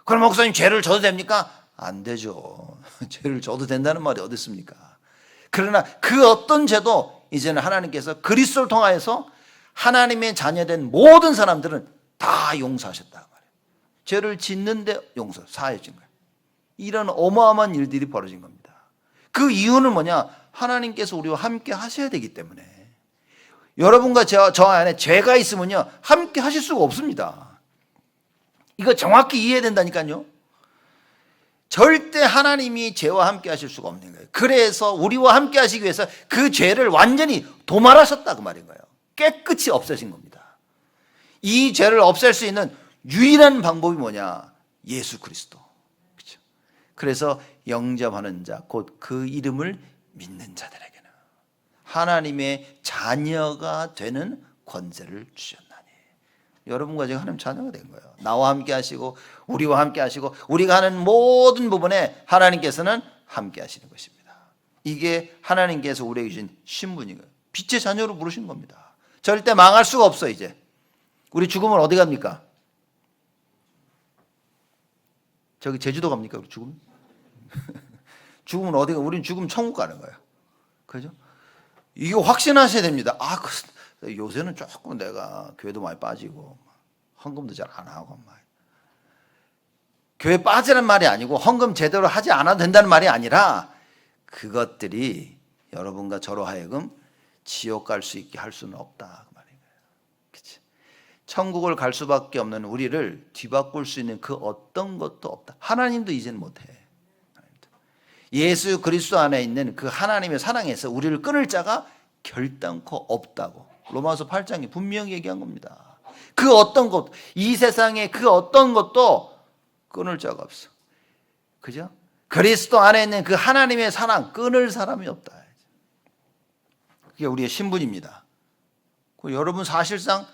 그럼 목사님 죄를 져도 됩니까? 안 되죠. 죄를 져도 된다는 말이 어디 있습니까? 그러나 그 어떤 죄도 이제는 하나님께서 그리스도를 통하여서 하나님의 자녀된 모든 사람들은 다 용서하셨다 말이에요. 죄를 짓는데 용서, 사해진 거예요. 이런 어마어마한 일들이 벌어진 겁니다. 그 이유는 뭐냐? 하나님께서 우리와 함께 하셔야 되기 때문에. 여러분과 저 안에 죄가 있으면요 함께 하실 수가 없습니다. 이거 정확히 이해해야 된다니까요. 절대 하나님이 죄와 함께 하실 수가 없는 거예요. 그래서 우리와 함께 하시기 위해서 그 죄를 완전히 도말하셨다 그 말인 거예요. 깨끗이 없애신 겁니다. 이 죄를 없앨 수 있는 유일한 방법이 뭐냐? 예수 그리스도. 그렇죠? 그래서 영접하는 자, 곧 그 이름을 믿는 자들에게는 하나님의 자녀가 되는 권세를 주셨나니. 여러분과 제가 하나님 자녀가 된 거예요. 나와 함께 하시고 우리와 함께 하시고 우리가 하는 모든 부분에 하나님께서는 함께 하시는 것입니다. 이게 하나님께서 우리에게 주신 신분이고요. 빛의 자녀로 부르신 겁니다. 절대 망할 수가 없어. 이제 우리 죽으면 어디 갑니까? 저기 제주도 갑니까? 우리 죽으면? 죽으면 어디가? 우리는 죽으면 천국 가는 거예요. 그죠? 이거 확신하셔야 됩니다. 요새는 조금 내가 교회도 많이 빠지고 헌금도 잘 안 하고 교회 빠지는 말이 아니고 헌금 제대로 하지 않아도 된다는 말이 아니라 그것들이 여러분과 저로 하여금 지옥 갈 수 있게 할 수는 없다 그 말인 거예요. 그치? 천국을 갈 수밖에 없는 우리를 뒤바꿀 수 있는 그 어떤 것도 없다. 하나님도 이제는 못해. 예수 그리스도 안에 있는 그 하나님의 사랑에서 우리를 끊을 자가 결단코 없다고 로마서 8장에 분명히 얘기한 겁니다. 그 어떤 것, 이 세상에 그 어떤 것도 끊을 자가 없어. 그죠? 그리스도 안에 있는 그 하나님의 사랑 끊을 사람이 없다. 그게 우리의 신분입니다. 여러분 사실상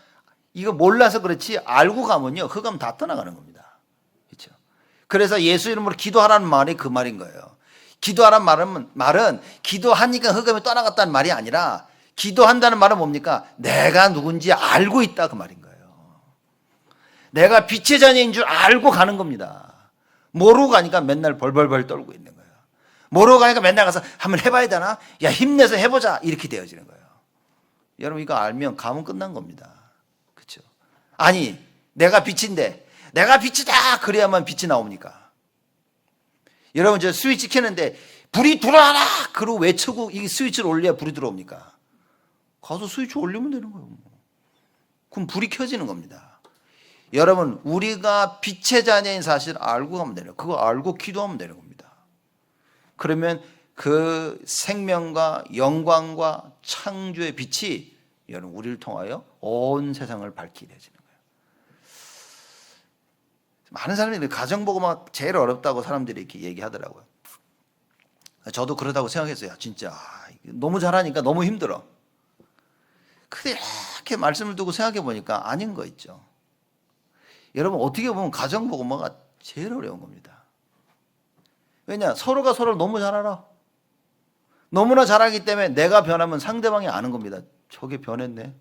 이거 몰라서 그렇지 알고 가면요 흑암 다 떠나가는 겁니다. 그렇죠? 그래서 예수 이름으로 기도하라는 말이 그 말인 거예요. 기도하라는 말은 기도하니까 흑암이 떠나갔다는 말이 아니라 기도한다는 말은 뭡니까? 내가 누군지 알고 있다 그 말인 거예요. 내가 빛의 자녀인 줄 알고 가는 겁니다. 모르고 가니까 맨날 벌벌벌 떨고 있는 거예요. 모르고 가니까 맨날 가서 한번 해봐야 되나? 야 힘내서 해보자 이렇게 되어지는 거예요. 여러분 이거 알면 가면 끝난 겁니다. 그렇죠? 아니 내가 빛인데 내가 빛이다 그래야만 빛이 나옵니까? 여러분 저 스위치 켜는데 불이 들어와라 그러고 외치고 이 스위치를 올려야 불이 들어옵니까? 가서 스위치 올리면 되는 거예요. 그럼 불이 켜지는 겁니다. 여러분 우리가 빛의 자녀인 사실을 알고 가면 되는 거예요. 그거 알고 기도하면 되는 겁니다. 그러면 그 생명과 영광과 창조의 빛이 여러분 우리를 통하여 온 세상을 밝히게 되어지는 거예요. 많은 사람들이 가정보고만 제일 어렵다고 사람들이 이렇게 얘기하더라고요. 저도 그러다고 생각했어요. 진짜 너무 잘하니까 너무 힘들어. 근데 이렇게 말씀을 두고 생각해 보니까 아닌 거 있죠. 여러분 어떻게 보면 가정복음화가 제일 어려운 겁니다. 왜냐? 서로가 서로를 너무 잘 알아. 너무나 잘 알기 때문에 내가 변하면 상대방이 아는 겁니다. 저게 변했네.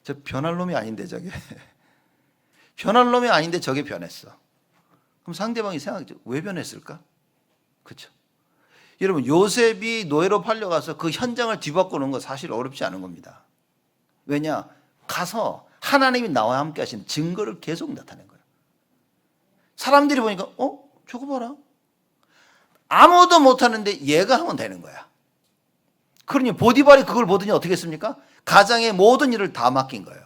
저 변할 놈이 아닌데 저게. 변할 놈이 아닌데 저게 변했어. 그럼 상대방이 생각하죠. 왜 변했을까? 그렇죠. 여러분 요셉이 노예로 팔려가서 그 현장을 뒤바꾸는 거 사실 어렵지 않은 겁니다. 왜냐? 가서 하나님이 나와 함께 하신 증거를 계속 나타낸 거예요. 사람들이 보니까 저거 봐라. 아무도 못하는데 얘가 하면 되는 거야. 그러니 보디발이 그걸 보더니 어떻게 했습니까? 가장의 모든 일을 다 맡긴 거예요.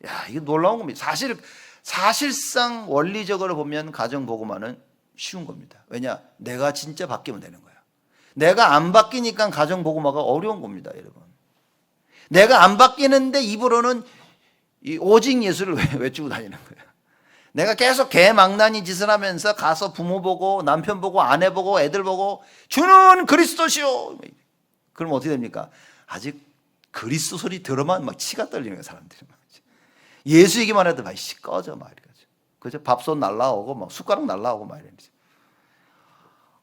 야, 이게 놀라운 겁니다. 사실상 원리적으로 보면 가정복음화는 쉬운 겁니다. 왜냐? 내가 진짜 바뀌면 되는 거야. 내가 안 바뀌니까 가정복음화가 어려운 겁니다, 여러분. 내가 안 바뀌는데 입으로는 이 오직 예수를 외치고 다니는 거예요. 내가 계속 개망나니 짓을 하면서 가서 부모 보고 남편 보고 아내 보고 애들 보고 주는 그리스도시오. 그럼 어떻게 됩니까? 아직 그리스도 소리 들으면 막 치가 떨리는 거예요, 사람들이. 예수 얘기만 해도 막 꺼져 막 이러죠. 그죠? 밥솥 날라오고 막 숟가락 날라오고 막 이러죠.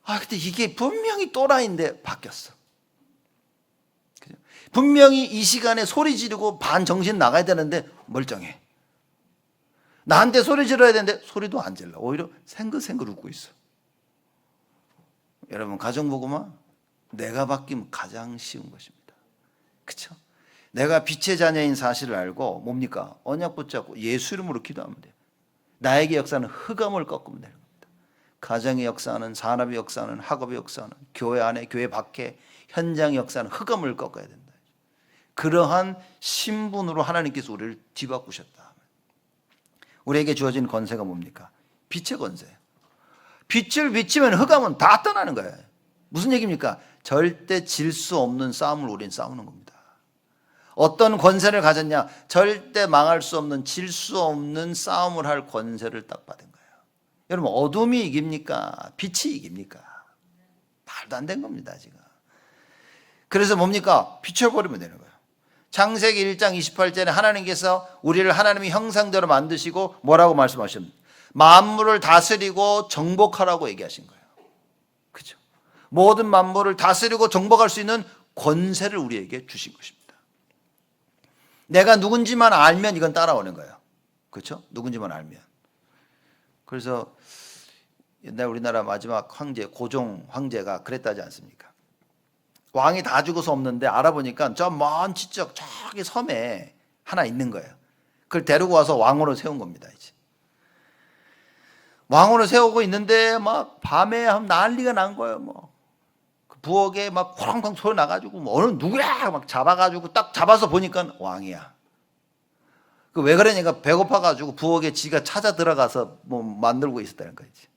근데 이게 분명히 또라이인데 바뀌었어. 그죠? 분명히 이 시간에 소리 지르고 반 정신 나가야 되는데 멀쩡해. 나한테 소리 질러야 되는데 소리도 안 질러. 오히려 생글생글 웃고 있어. 여러분 가정복음화 내가 바뀌면 가장 쉬운 것입니다. 그렇죠? 내가 빛의 자녀인 사실을 알고 뭡니까? 언약 붙잡고 예수 이름으로 기도하면 돼요. 나에게 역사는 흑암을 꺾으면 되는 겁니다. 가정의 역사는, 산업의 역사는, 학업의 역사는, 교회 안에 교회 밖에 현장의 역사는 흑암을 꺾어야 된다. 그러한 신분으로 하나님께서 우리를 뒤바꾸셨다. 우리에게 주어진 권세가 뭡니까? 빛의 권세예요. 빛을 비치면 흑암은 다 떠나는 거예요. 무슨 얘기입니까? 절대 질 수 없는 싸움을 우리는 싸우는 겁니다. 어떤 권세를 가졌냐? 절대 망할 수 없는, 질 수 없는 싸움을 할 권세를 딱 받은 거예요. 여러분 어둠이 이깁니까? 빛이 이깁니까? 말도 안 된 겁니다 지금. 그래서 뭡니까? 비춰버리면 되는 거예요. 창세기 1장 28절에 하나님께서 우리를 하나님의 형상대로 만드시고 뭐라고 말씀하셨습니까? 만물을 다스리고 정복하라고 얘기하신 거예요. 그렇죠? 모든 만물을 다스리고 정복할 수 있는 권세를 우리에게 주신 것입니다. 내가 누군지만 알면 이건 따라오는 거예요. 그렇죠? 누군지만 알면. 그래서 옛날 우리나라 마지막 황제 고종 황제가 그랬다지 않습니까? 왕이 다 죽어서 없는데 알아보니까 저 먼 지적 저기 섬에 하나 있는 거예요. 그걸 데리고 와서 왕으로 세운 겁니다. 이제 왕으로 세우고 있는데 막 밤에 난리가 난 거예요. 뭐 부엌에 막 쾅쾅 소리 나가지고 뭐 어느 누구야 막 잡아가지고 딱 잡아서 보니까 왕이야. 그 왜 그러니까 배고파가지고 부엌에 지가 찾아 들어가서 뭐 만들고 있었다는 거지.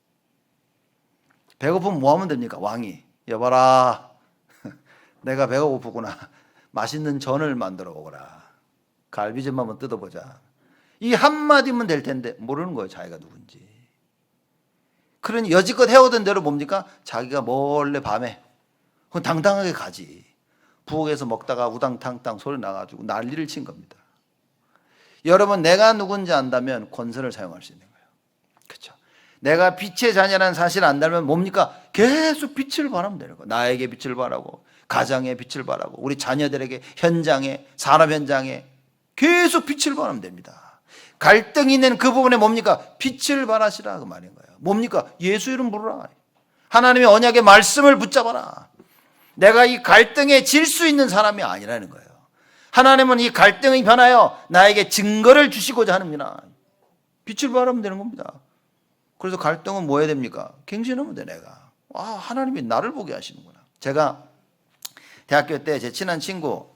배고프면 뭐 하면 됩니까? 왕이 여봐라. 내가 배가 고프구나. 맛있는 전을 만들어 먹어라. 갈비전 한번 뜯어보자. 이 한마디면 될 텐데 모르는 거예요. 자기가 누군지. 그러니 여지껏 해오던 대로 뭡니까? 자기가 몰래 밤에 당당하게 가지. 부엌에서 먹다가 우당탕탕 소리 나가지고 난리를 친 겁니다. 여러분 내가 누군지 안다면 권세를 사용할 수 있는 거예요. 그렇죠? 내가 빛의 자녀라는 사실을 안다면 뭡니까? 계속 빛을 발하면 되는 거예요. 나에게 빛을 발하고 가정에 빛을 발하고 우리 자녀들에게 현장에 산업 현장에 계속 빛을 발하면 됩니다. 갈등이 있는 그 부분에 뭡니까? 빛을 발하시라 그 말인 거예요. 뭡니까? 예수 이름 부르라. 하나님의 언약의 말씀을 붙잡아라. 내가 이 갈등에 질 수 있는 사람이 아니라는 거예요. 하나님은 이 갈등이 변하여 나에게 증거를 주시고자 하는구나. 빛을 발하면 되는 겁니다. 그래서 갈등은 뭐 해야 됩니까? 갱신하면 돼 내가. 하나님이 나를 보게 하시는구나. 제가 대학교 때 제 친한 친구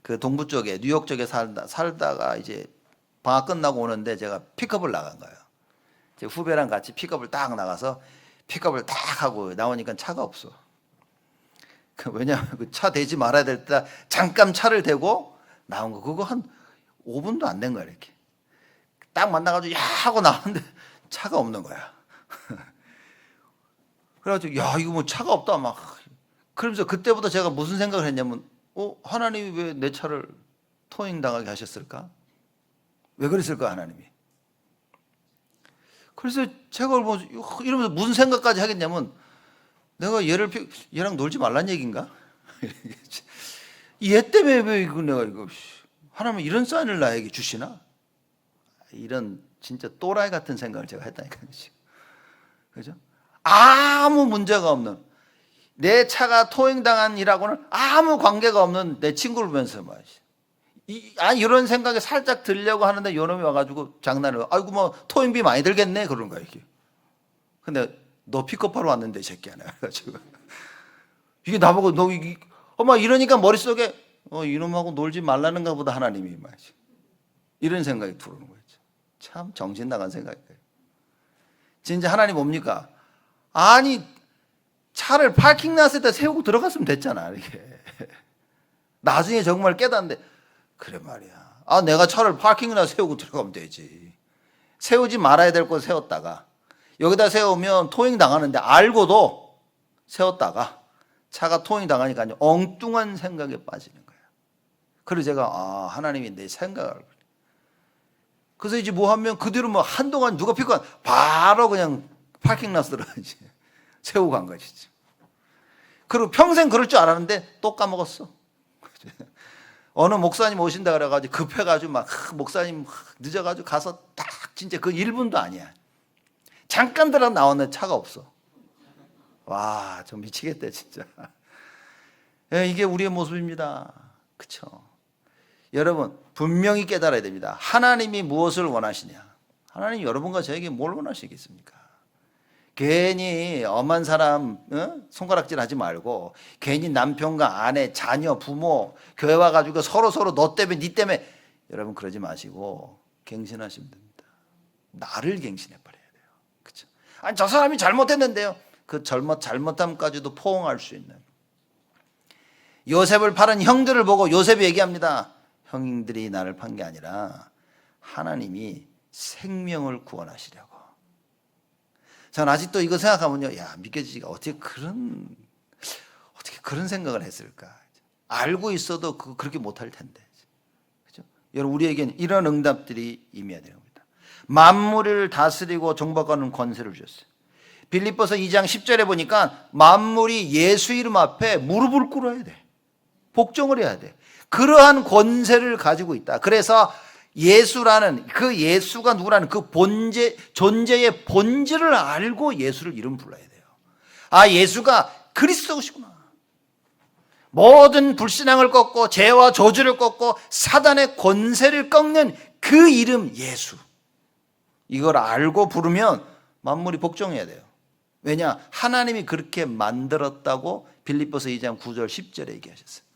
그 동부 쪽에 뉴욕 쪽에 살다가 이제 방학 끝나고 오는데 제가 픽업을 나간 거예요. 제 후배랑 같이 픽업을 딱 나가서 픽업을 딱 하고 나오니까 차가 없어. 왜냐하면 그 차 대지 말아야 될 때 잠깐 차를 대고 나온 거 그거 한 5분도 안 된 거야. 이렇게 딱 만나가지고 야 하고 나왔는데 차가 없는 거야. 그래가지고 야 이거 뭐 차가 없다 막 그러면서 그때부터 제가 무슨 생각을 했냐면 하나님이 왜 내 차를 토잉 당하게 하셨을까? 왜 그랬을까 하나님이? 그래서 제가 뭐 이러면서 무슨 생각까지 하겠냐면 내가 얘랑 놀지 말란 얘기인가? 얘 때문에 왜 이거 내가 이거 하나님 이런 사인을 나에게 주시나? 이런 진짜 또라이 같은 생각을 제가 했다니까요. 그죠? 아무 문제가 없는 내 차가 토행당한 일하고는 아무 관계가 없는 내 친구를 보면서 이런 생각이 살짝 들려고 하는데 요놈이 와가지고 장난을 아이고 뭐 토행비 많이 들겠네 그런 거야 이게. 근데 너 픽업하러 왔는데 이 새끼야 내가 그래가지고 이게 나보고 너 엄마 이러니까 머릿속에 이놈하고 놀지 말라는가 보다 하나님이 말이지. 이런 생각이 들어오는 거죠. 참 정신 나간 생각이에요. 진짜 하나님 뭡니까? 아니 차를 파킹놨을 세우고 들어갔으면 됐잖아 이렇게. 나중에 정말 깨닫는데 그래 말이야. 내가 차를 파킹이나 세우고 들어가면 되지. 세우지 말아야 될 곳 세웠다가 여기다 세우면 토잉 당하는데 알고도 세웠다가 차가 토잉 당하니까 엉뚱한 생각에 빠지는 거야. 그래서 제가 하나님이 내 생각을 그래서 이제 뭐 하면 그대로 뭐 한동안 누가 피고 바로 그냥 파킹놨으로 이제 세우고 간 것이지. 그리고 평생 그럴 줄 알았는데 또 까먹었어. 어느 목사님 오신다 그래가지고 급해가지고 막 목사님 늦어가지고 가서 딱 진짜 그 1분도 아니야. 잠깐 들어 나왔는데 차가 없어. 와, 좀 미치겠다 진짜. 이게 우리의 모습입니다. 그렇죠? 여러분 분명히 깨달아야 됩니다. 하나님이 무엇을 원하시냐? 하나님이 여러분과 저에게 뭘 원하시겠습니까? 괜히 엄한 사람 손가락질 하지 말고 괜히 남편과 아내, 자녀, 부모 교회 와가지고 서로 너 때문에 니 때문에 여러분 그러지 마시고 갱신하시면 됩니다. 나를 갱신해 버려야 돼요. 그렇죠? 아니 저 사람이 잘못했는데요. 그 잘못함까지도 포옹할 수 있는 요셉을 팔은 형들을 보고 요셉이 얘기합니다. 형들이 나를 판 게 아니라 하나님이 생명을 구원하시려고. 저는 아직도 이거 생각하면요, 믿겨지지가 어떻게 그런 생각을 했을까? 알고 있어도 그렇게 못할 텐데, 그죠? 여러분 우리에게는 이런 응답들이 임해야 되는 겁니다. 만물을 다스리고 정복하는 권세를 주셨어요. 빌립보서 2장 10절에 보니까 만물이 예수 이름 앞에 무릎을 꿇어야 돼, 복종을 해야 돼. 그러한 권세를 가지고 있다. 그래서 예수라는 그 예수가 누구라는 그 존재의 본질을 알고 예수를 이름 불러야 돼요. 예수가 그리스도시구나. 모든 불신앙을 꺾고 죄와 저주를 꺾고 사단의 권세를 꺾는 그 이름 예수. 이걸 알고 부르면 만물이 복종해야 돼요. 왜냐? 하나님이 그렇게 만들었다고 빌립보서 2장 9절 10절에 얘기하셨어요.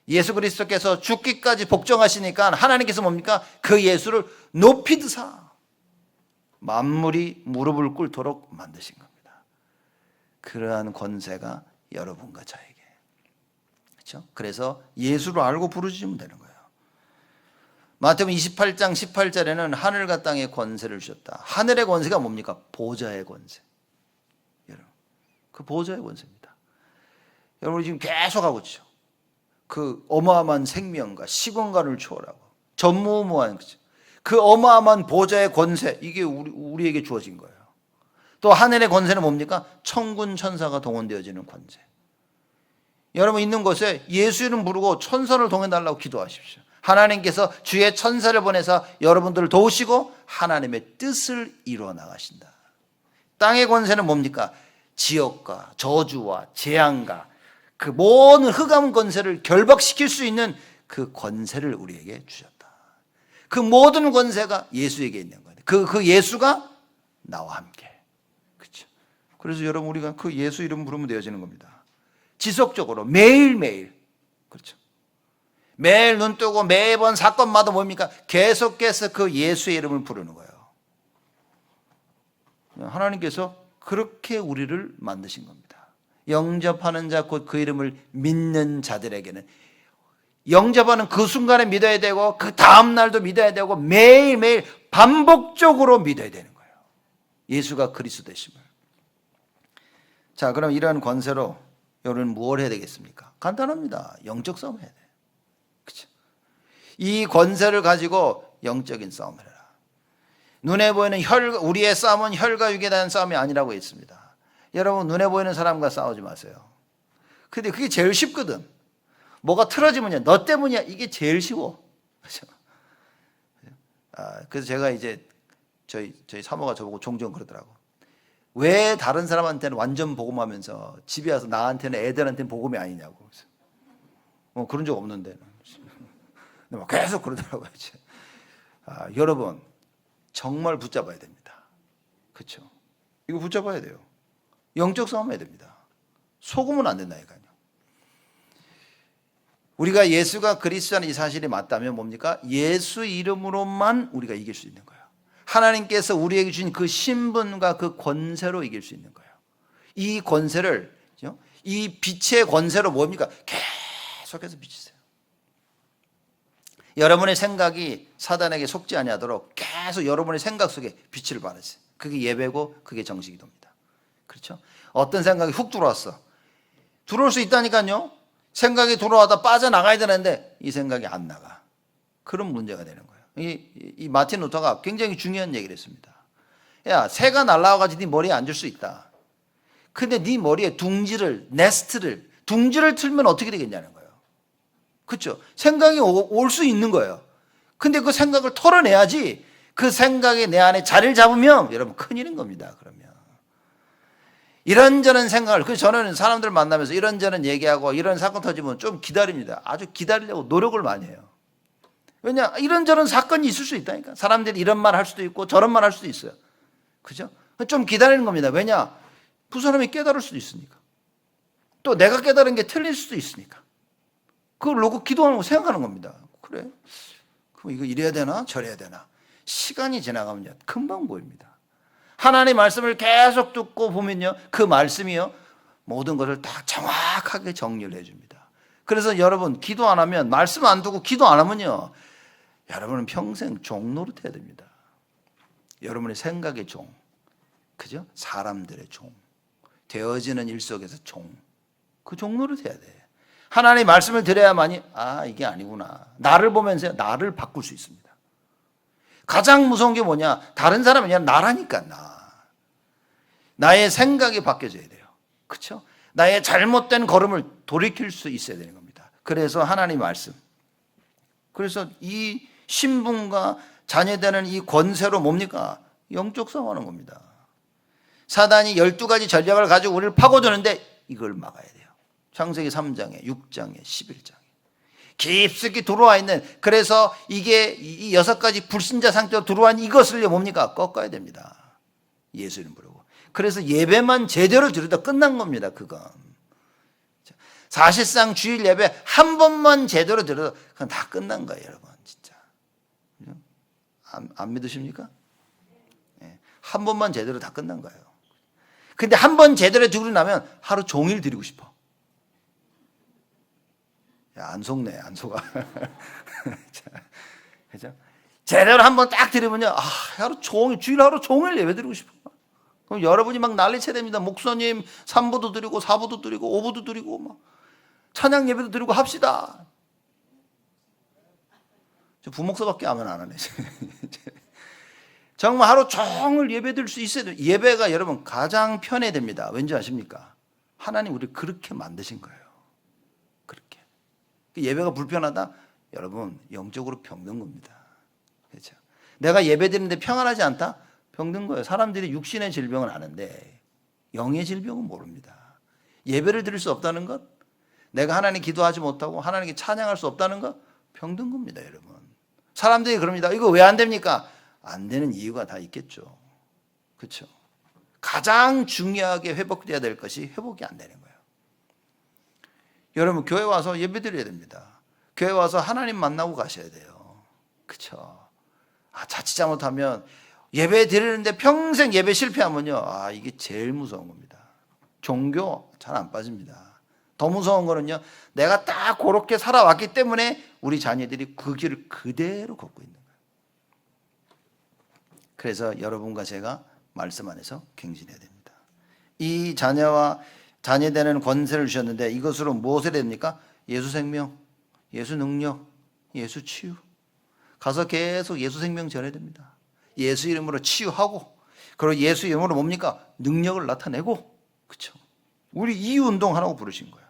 예수 그리스도께서 죽기까지 복종하시니까 하나님께서 뭡니까? 그 예수를 높이 드사 만물이 무릎을 꿇도록 만드신 겁니다. 그러한 권세가 여러분과 저에게. 그렇죠? 그래서 예수를 알고 부르시면 되는 거예요. 마태복음 28장 18절에는 하늘과 땅의 권세를 주셨다. 하늘의 권세가 뭡니까? 보좌의 권세. 여러분, 그 보좌의 권세입니다. 여러분 지금 계속 하고 있죠. 그 어마어마한 생명과 시공간을 초월하고 전무후무한 그 어마어마한 보좌의 권세, 이게 우리에게 주어진 거예요. 또 하늘의 권세는 뭡니까? 천군 천사가 동원되어지는 권세. 여러분 있는 곳에 예수 이름 부르고 천사를 동원해달라고 기도하십시오. 하나님께서 주의 천사를 보내서 여러분들을 도우시고 하나님의 뜻을 이루어 나가신다. 땅의 권세는 뭡니까? 지역과 저주와 재앙과 그 모든 흑암 권세를 결박시킬 수 있는 그 권세를 우리에게 주셨다. 그 모든 권세가 예수에게 있는 거예요. 그 예수가 나와 함께. 그렇죠? 그래서 여러분 우리가 그 예수 이름 부르면 되어지는 겁니다. 지속적으로 매일매일. 그렇죠? 매일 눈 뜨고 매번 사건마다 뭡니까? 계속해서 그 예수의 이름을 부르는 거예요. 하나님께서 그렇게 우리를 만드신 겁니다. 영접하는 자 곧 그 이름을 믿는 자들에게는 영접하는 그 순간에 믿어야 되고 그 다음 날도 믿어야 되고 매일매일 반복적으로 믿어야 되는 거예요. 예수가 그리스도 되심을. 자, 그럼 이러한 권세로 여러분 무엇을 해야 되겠습니까? 간단합니다. 영적 싸움 해야 돼요. 그렇죠? 이 권세를 가지고 영적인 싸움을 해라. 눈에 보이는 우리의 싸움은 혈과 육에 대한 싸움이 아니라고 했습니다. 여러분 눈에 보이는 사람과 싸우지 마세요. 근데 그게 제일 쉽거든. 뭐가 틀어지면요, 너 때문이야. 이게 제일 쉬워. 그렇죠? 그래서 제가 이제 저희 사모가 저보고 종종 그러더라고. 왜 다른 사람한테는 완전 복음하면서 집에 와서 나한테는 애들한테는 복음이 아니냐고. 그런 적 없는데. 근데 막 계속 그러더라고요. 여러분 정말 붙잡아야 됩니다. 그렇죠? 이거 붙잡아야 돼요. 영적 싸움 해야 됩니다. 속으면 안 된다니까요. 우리가 예수가 그리스도라는 이 사실이 맞다면 뭡니까? 예수 이름으로만 우리가 이길 수 있는 거예요. 하나님께서 우리에게 주신 그 신분과 그 권세로 이길 수 있는 거예요. 이 권세를, 이 빛의 권세로 뭡니까? 계속해서 비치세요. 여러분의 생각이 사단에게 속지 아니하도록 계속 여러분의 생각 속에 빛을 발하세요. 그게 예배고 그게 정식기도입니다. 그렇죠? 어떤 생각이 훅 들어왔어. 들어올 수 있다니까요. 생각이 들어와다 빠져나가야 되는데 이 생각이 안 나가. 그런 문제가 되는 거예요. 이 마틴 루터가 굉장히 중요한 얘기를 했습니다. 야, 새가 날아와가지고 네 머리에 앉을 수 있다. 근데 네 머리에 둥지를 틀면 어떻게 되겠냐는 거예요. 그렇죠? 생각이 올 수 있는 거예요. 근데 그 생각을 털어내야지. 그 생각이 내 안에 자리를 잡으면 여러분 큰일인 겁니다. 그러면 이런저런 생각을, 그래서 저는 사람들 만나면서 이런저런 얘기하고 이런 사건 터지면 좀 기다립니다. 아주 기다리려고 노력을 많이 해요. 왜냐, 이런저런 사건이 있을 수 있다니까. 사람들이 이런 말 할 수도 있고 저런 말 할 수도 있어요. 그죠? 좀 기다리는 겁니다. 왜냐, 그 사람이 깨달을 수도 있으니까. 또 내가 깨달은 게 틀릴 수도 있으니까. 그걸 놓고 기도하는 거 생각하는 겁니다. 그래? 그럼 이거 이래야 되나 저래야 되나. 시간이 지나가면 금방 보입니다. 하나님의 말씀을 계속 듣고 보면요, 그 말씀이요 모든 것을 다 정확하게 정리를 해줍니다. 그래서 여러분 기도 안 하면, 말씀 안 듣고 기도 안 하면요, 여러분은 평생 종 노릇해야 됩니다. 여러분의 생각의 종, 그죠? 사람들의 종, 되어지는 일 속에서 종, 그 종 노릇해야 돼. 하나님의 말씀을 들어야만이 이게 아니구나. 나를 보면서 나를 바꿀 수 있습니다. 가장 무서운 게 뭐냐? 다른 사람이 아니라 나라니까. 나의 생각이 바뀌어져야 돼요. 그렇죠? 나의 잘못된 걸음을 돌이킬 수 있어야 되는 겁니다. 그래서 하나님 말씀, 그래서 이 신분과 자녀되는 이 권세로 뭡니까? 영적 싸움하는 겁니다. 사단이 12가지 전략을 가지고 우리를 파고드는데 이걸 막아야 돼요. 창세기 3장에 6장에 11장에 깊숙이 들어와 있는, 그래서 이게 이 6가지 불신자 상태로 들어와 있는 이것을 뭡니까? 꺾어야 됩니다. 예수 이름 부르고. 그래서 예배만 제대로 드려도 끝난 겁니다. 그건 사실상 주일 예배 한 번만 제대로 드려도 그건 다 끝난 거예요. 여러분 진짜 안 믿으십니까? 네. 한 번만 제대로 다 끝난 거예요. 근데 한 번 제대로 드리고 나면 하루 종일 드리고 싶어. 야, 안 속네, 안 속아. 그죠? 제대로 한 번 딱 드리면요, 하루 종일, 주일 하루 종일 예배 드리고 싶어. 그럼 여러분이 막 난리쳐야 됩니다. 목사님 3부도 드리고 4부도 드리고 5부도 드리고 막 찬양 예배도 드리고 합시다. 저 부목사밖에 아멘 안 하네. 정말 하루 종일 예배 드릴 수 있어야 돼요. 예배가 여러분 가장 편해야 됩니다. 왠지 아십니까? 하나님 우리를 그렇게 만드신 거예요. 그렇게. 예배가 불편하다? 여러분 영적으로 병든 겁니다. 그렇죠? 내가 예배 드리는데 평안하지 않다? 병든 거예요. 사람들이 육신의 질병은 아는데 영의 질병은 모릅니다. 예배를 드릴 수 없다는 것, 내가 하나님 기도하지 못하고 하나님께 찬양할 수 없다는 것, 병든 겁니다. 여러분. 사람들이 그럽니다. 이거 왜 안 됩니까? 안 되는 이유가 다 있겠죠. 그렇죠? 가장 중요하게 회복돼야 될 것이 회복이 안 되는 거예요. 여러분 교회 와서 예배 드려야 됩니다. 교회 와서 하나님 만나고 가셔야 돼요. 그렇죠? 자칫 잘못하면 예배 드리는데 평생 예배 실패하면요, 이게 제일 무서운 겁니다. 종교 잘 안 빠집니다. 더 무서운 거는요, 내가 딱 그렇게 살아왔기 때문에 우리 자녀들이 그 길을 그대로 걷고 있는 거예요. 그래서 여러분과 제가 말씀 안에서 갱신해야 됩니다. 이 자녀와 자녀되는 권세를 주셨는데 이것으로 무엇을 해야 됩니까? 예수 생명, 예수 능력, 예수 치유. 가서 계속 예수 생명 전해야 됩니다. 예수 이름으로 치유하고, 그리고 예수 이름으로 뭡니까? 능력을 나타내고. 그렇죠? 우리 이 운동하라고 부르신 거예요.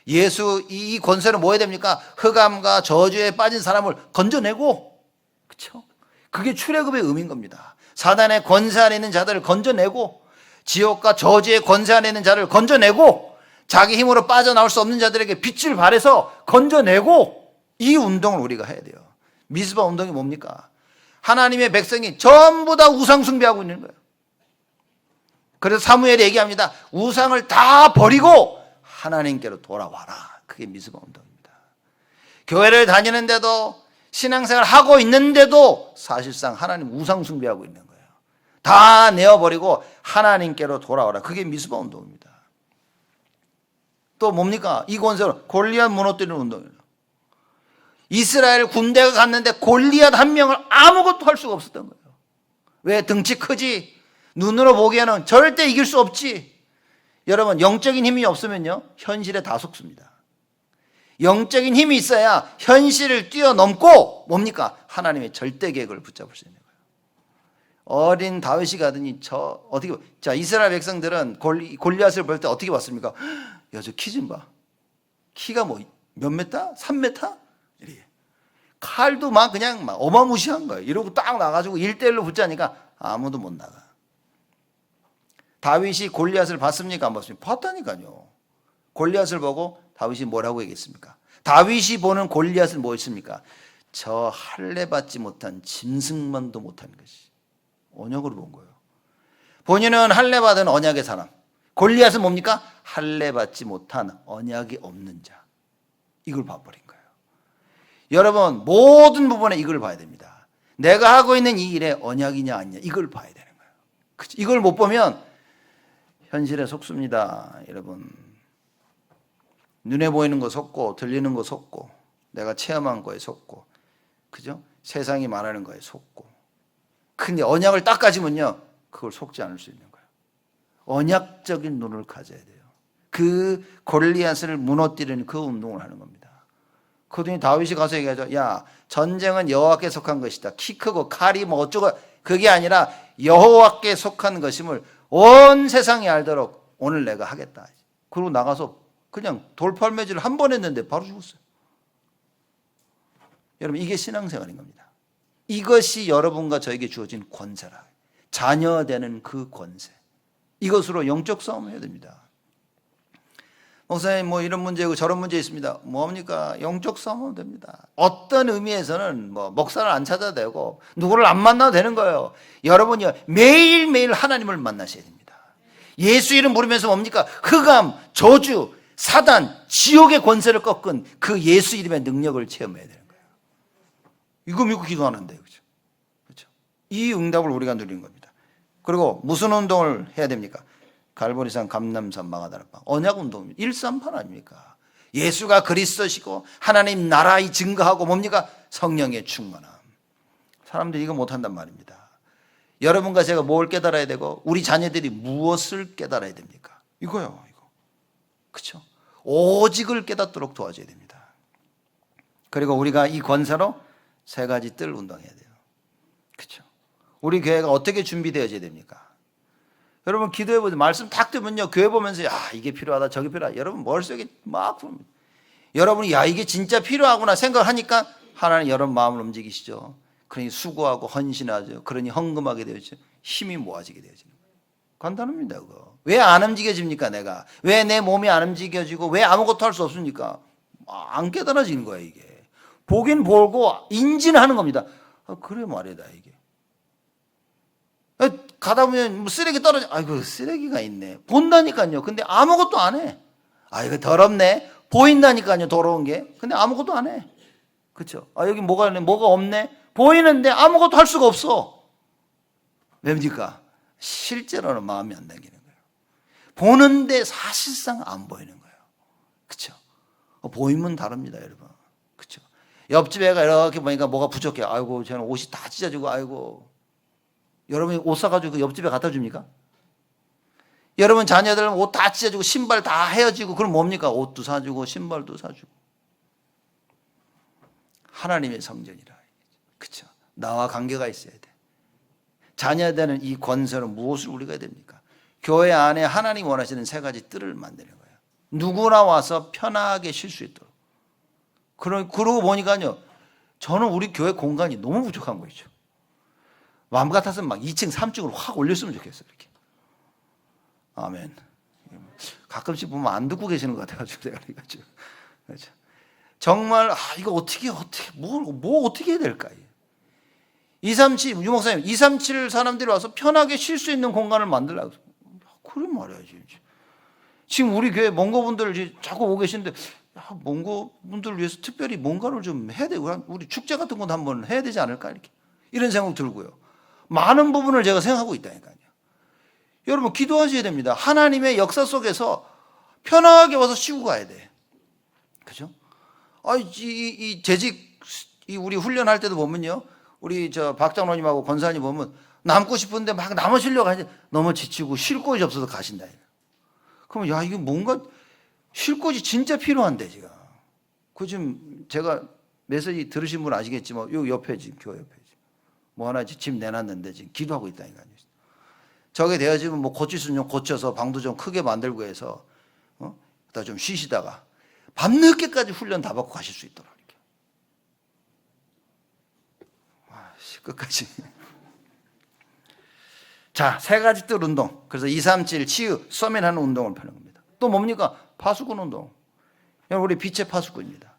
예수 이 권세로 뭐 해야 됩니까? 흑암과 저주에 빠진 사람을 건져내고. 그렇죠? 그게 출애굽의 의미인 겁니다. 사단의 권세 안에 있는 자들을 건져내고, 지옥과 저주의 권세 안에 있는 자를 건져내고, 자기 힘으로 빠져나올 수 없는 자들에게 빛을 발해서 건져내고, 이 운동을 우리가 해야 돼요. 미스바 운동이 뭡니까? 하나님의 백성이 전부 다 우상 숭배하고 있는 거예요. 그래서 사무엘이 얘기합니다. 우상을 다 버리고 하나님께로 돌아와라. 그게 미스바 운동입니다. 교회를 다니는데도, 신앙생활 하고 있는데도 사실상 하나님 우상 숭배하고 있는 거예요. 다 내어버리고 하나님께로 돌아오라. 그게 미스바 운동입니다. 또 뭡니까? 이 권세로 골리앗 무너뜨리는 운동이에요. 이스라엘 군대가 갔는데 골리앗 한 명을 아무것도 할 수가 없었던 거예요. 왜? 등치 크지, 눈으로 보기에는 절대 이길 수 없지. 여러분, 영적인 힘이 없으면요, 현실에 다 속습니다. 영적인 힘이 있어야 현실을 뛰어넘고 뭡니까? 하나님의 절대 계획을 붙잡을 수 있는 거예요. 어린 다윗이 가더니 자, 이스라엘 백성들은 골리앗을 볼 때 어떻게 봤습니까? 야, 저 키 좀 봐. 키가 뭐 몇 메타? 3m? 이렇게. 칼도 그냥 어마무시한 거예요. 이러고 딱 나가지고 1대1로 붙자니까 아무도 못 나가. 다윗이 골리앗을 봤습니까? 안 봤습니까? 봤다니까요. 골리앗을 보고 다윗이 뭐라고 얘기했습니까? 다윗이 보는 골리앗은 뭐였습니까? 저 할례 받지 못한 짐승만도 못한 것이. 언약으로 본 거예요. 본인은 할례 받은 언약의 사람. 골리앗은 뭡니까? 할례 받지 못한 언약이 없는 자. 이걸 봐버린 거예요. 여러분, 모든 부분에 이걸 봐야 됩니다. 내가 하고 있는 이 일에 언약이냐 아니냐, 이걸 봐야 되는 거예요. 이걸 못 보면 현실에 속습니다. 여러분, 눈에 보이는 거 속고, 들리는 거 속고, 내가 체험한 거에 속고, 그죠? 세상이 말하는 거에 속고. 근데 언약을 딱 가지면요, 그걸 속지 않을 수 있는 거예요. 언약적인 눈을 가져야 돼요. 그 골리앗을 무너뜨리는 그 운동을 하는 겁니다. 그러더니 다윗이 가서 얘기하죠. 야, 전쟁은 여호와께 속한 것이다. 키 크고 칼이 뭐 어쩌고, 그게 아니라 여호와께 속한 것임을 온 세상이 알도록 오늘 내가 하겠다. 그리고 나가서 그냥 돌팔매질을 한 번 했는데 바로 죽었어요. 여러분, 이게 신앙생활인 겁니다. 이것이 여러분과 저에게 주어진 권세라. 자녀되는 그 권세. 이것으로 영적 싸움을 해야 됩니다. 목사님, 뭐 이런 문제 있고 저런 문제 있습니다. 뭡니까? 영적 싸움하면 됩니다. 어떤 의미에서는 뭐 목사를 안 찾아도 되고 누구를 안 만나도 되는 거예요. 여러분이 매일매일 하나님을 만나셔야 됩니다. 예수 이름 부르면서 뭡니까? 흑암, 저주, 사단, 지옥의 권세를 꺾은 그 예수 이름의 능력을 체험해야 되는 거예요. 이거 믿고 기도하는데, 그렇죠? 그렇죠? 이 응답을 우리가 누리는 겁니다. 그리고 무슨 운동을 해야 됩니까? 갈보리산, 감람산, 마가다락방. 언약 운동입니다. 138 아닙니까? 예수가 그리스도시고 하나님 나라의 증거하고 뭡니까? 성령의 충만함. 사람들이 이거 못한단 말입니다. 여러분과 제가 뭘 깨달아야 되고 우리 자녀들이 무엇을 깨달아야 됩니까? 이거요. 이거. 그렇죠? 오직을 깨닫도록 도와줘야 됩니다. 그리고 우리가 이 권세로 3가지 뜰 운동해야 돼요. 그렇죠? 우리 교회가 어떻게 준비되어져야 됩니까? 여러분, 기도해보세요. 말씀 딱 들으면요, 교회 보면서 야, 이게 필요하다, 저게 필요하다. 여러분 머릿속에 막 부릅니다. 여러분이 야, 이게 진짜 필요하구나 생각하니까 하나님 여러분 마음을 움직이시죠. 그러니 수고하고 헌신하죠. 그러니 헌금하게 되어지죠. 힘이 모아지게 되어지는 거예요. 간단합니다. 그거. 왜 안 움직여집니까? 내가 왜 내 몸이 안 움직여지고 왜 아무것도 할 수 없습니까? 안 깨달아지는 거야. 이게 보긴 보고 인지는 하는 겁니다. 그래 말이다. 이게 가다 보면 뭐 쓰레기 떨어져. 아이고, 쓰레기가 있네. 본다니까요. 근데 아무것도 안 해. 아, 이거 더럽네. 보인다니까요. 더러운 게. 근데 아무것도 안 해. 그렇죠? 아, 여기 뭐가 있네. 뭐가 없네. 보이는데 아무것도 할 수가 없어. 왜입니까? 실제로는 마음이 안 당기는 거예요. 보는데 사실상 안 보이는 거예요. 그렇죠? 보이면 다릅니다, 여러분. 그렇죠? 옆집 애가 이렇게 보니까 뭐가 부족해. 아이고, 저는 옷이 다 찢어지고, 아이고. 여러분이 옷 사가지고 그 옆집에 갖다 줍니까? 여러분 자녀들 옷 다 찢어주고 신발 다 헤어지고 그럼 뭡니까? 옷도 사주고 신발도 사주고. 하나님의 성전이라. 그렇죠? 나와 관계가 있어야 돼. 자녀되는 이 권세로 무엇을 우리가 해야 됩니까? 교회 안에 하나님 원하시는 세 가지 뜰을 만드는 거예요. 누구나 와서 편하게 쉴 수 있도록. 그러고 보니까요, 저는 우리 교회 공간이 너무 부족한 거죠. 마음 같아서는 막 2층, 3층으로 확 올렸으면 좋겠어요. 이렇게. 아멘. 가끔씩 보면 안 듣고 계시는 것 같아가지고 내가 그래가지고. 그렇죠. 정말 이거 어떻게 뭐 어떻게 해야 될까? 237 유목사님 237 사람들이 와서 편하게 쉴 수 있는 공간을 만들라고. 그래 말이야지. 지금 우리 교회 몽고분들 자꾸 오고 계시는데 몽고분들을 위해서 특별히 뭔가를 좀 해야 되고 우리 축제 같은 것도 한번 해야 되지 않을까 이런 생각 들고요. 많은 부분을 제가 생각하고 있다니까요. 여러분 기도하셔야 됩니다. 하나님의 역사 속에서 편하게 와서 쉬고 가야 돼. 그죠? 이 재직 우리 훈련할 때도 보면요. 우리 박 장로님하고 권사님 보면 남고 싶은데 막 남으시려고 하는데 너무 지치고 쉴 곳이 없어서 가신다. 그러면 이게 뭔가 쉴 곳이 진짜 필요한데 지금. 그 지금 제가 메시지 들으신 분 아시겠지만 요 옆에 지금 교회 옆에 뭐 하나 집 내놨는데 지금 기도하고 있다니까요. 저게 되어지면 뭐 고칠 수 있는 고쳐서 방도 좀 크게 만들고 해서 그다 좀 쉬시다가 밤늦게까지 훈련 다 받고 가실 수 있도록 이렇게. 끝까지. 자, 세 가지 뜰 운동. 그래서 237 치유, 서밋하는 운동을 펴는 겁니다. 또 뭡니까? 파수꾼 운동. 우리 빛의 파수꾼입니다.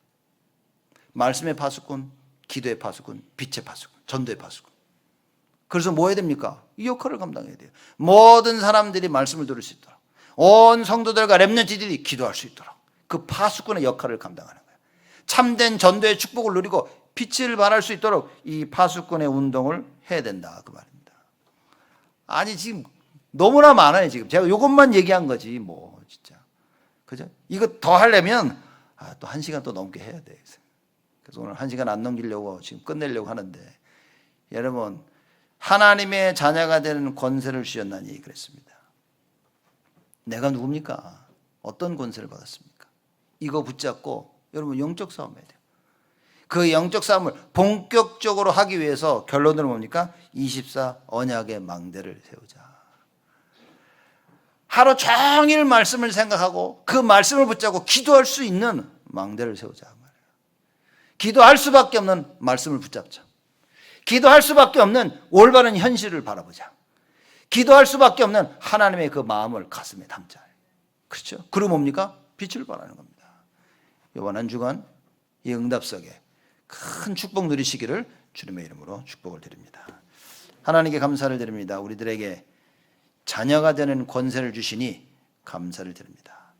말씀의 파수꾼, 기도의 파수꾼, 빛의 파수꾼, 전도의 파수꾼. 그래서 뭐 해야 됩니까? 이 역할을 감당해야 돼요. 모든 사람들이 말씀을 들을 수 있도록, 온 성도들과 렘넌트들이 기도할 수 있도록 그 파수꾼의 역할을 감당하는 거예요. 참된 전도의 축복을 누리고 빛을 발할 수 있도록 이 파수꾼의 운동을 해야 된다 그 말입니다. 아니 지금 너무나 많아요. 지금 제가 이것만 얘기한 거지 뭐 진짜. 그죠? 이거 더 하려면 또 1시간 또 넘게 해야 돼. 그래서 오늘 1시간 안 넘기려고 지금 끝내려고 하는데, 여러분 하나님의 자녀가 되는 권세를 주셨나니 그랬습니다. 내가 누굽니까? 어떤 권세를 받았습니까? 이거 붙잡고 여러분 영적 싸움 해야 돼요. 그 영적 싸움을 본격적으로 하기 위해서 결론은 뭡니까? 24 언약의 망대를 세우자. 하루 종일 말씀을 생각하고 그 말씀을 붙잡고 기도할 수 있는 망대를 세우자. 기도할 수밖에 없는 말씀을 붙잡자. 기도할 수밖에 없는 올바른 현실을 바라보자. 기도할 수밖에 없는 하나님의 그 마음을 가슴에 담자. 그렇죠? 그리고 뭡니까? 빛을 발하는 겁니다. 이번 한 주간 이 응답 속에 큰 축복 누리시기를 주님의 이름으로 축복을 드립니다. 하나님께 감사를 드립니다. 우리들에게 자녀가 되는 권세를 주시니 감사를 드립니다.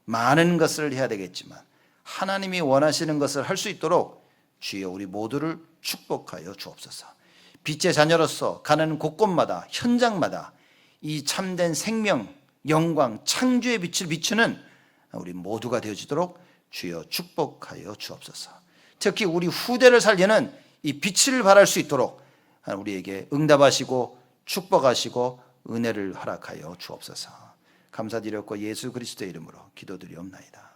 많은 것을 해야 되겠지만 하나님이 원하시는 것을 할 수 있도록 주여 우리 모두를 축복하여 주옵소서. 빛의 자녀로서 가는 곳곳마다 현장마다 이 참된 생명, 영광, 창조의 빛을 비추는 우리 모두가 되어지도록 주여 축복하여 주옵소서. 특히 우리 후대를 살리는 이 빛을 발할 수 있도록 우리에게 응답하시고 축복하시고 은혜를 허락하여 주옵소서. 감사드렸고 예수 그리스도의 이름으로 기도드리옵나이다.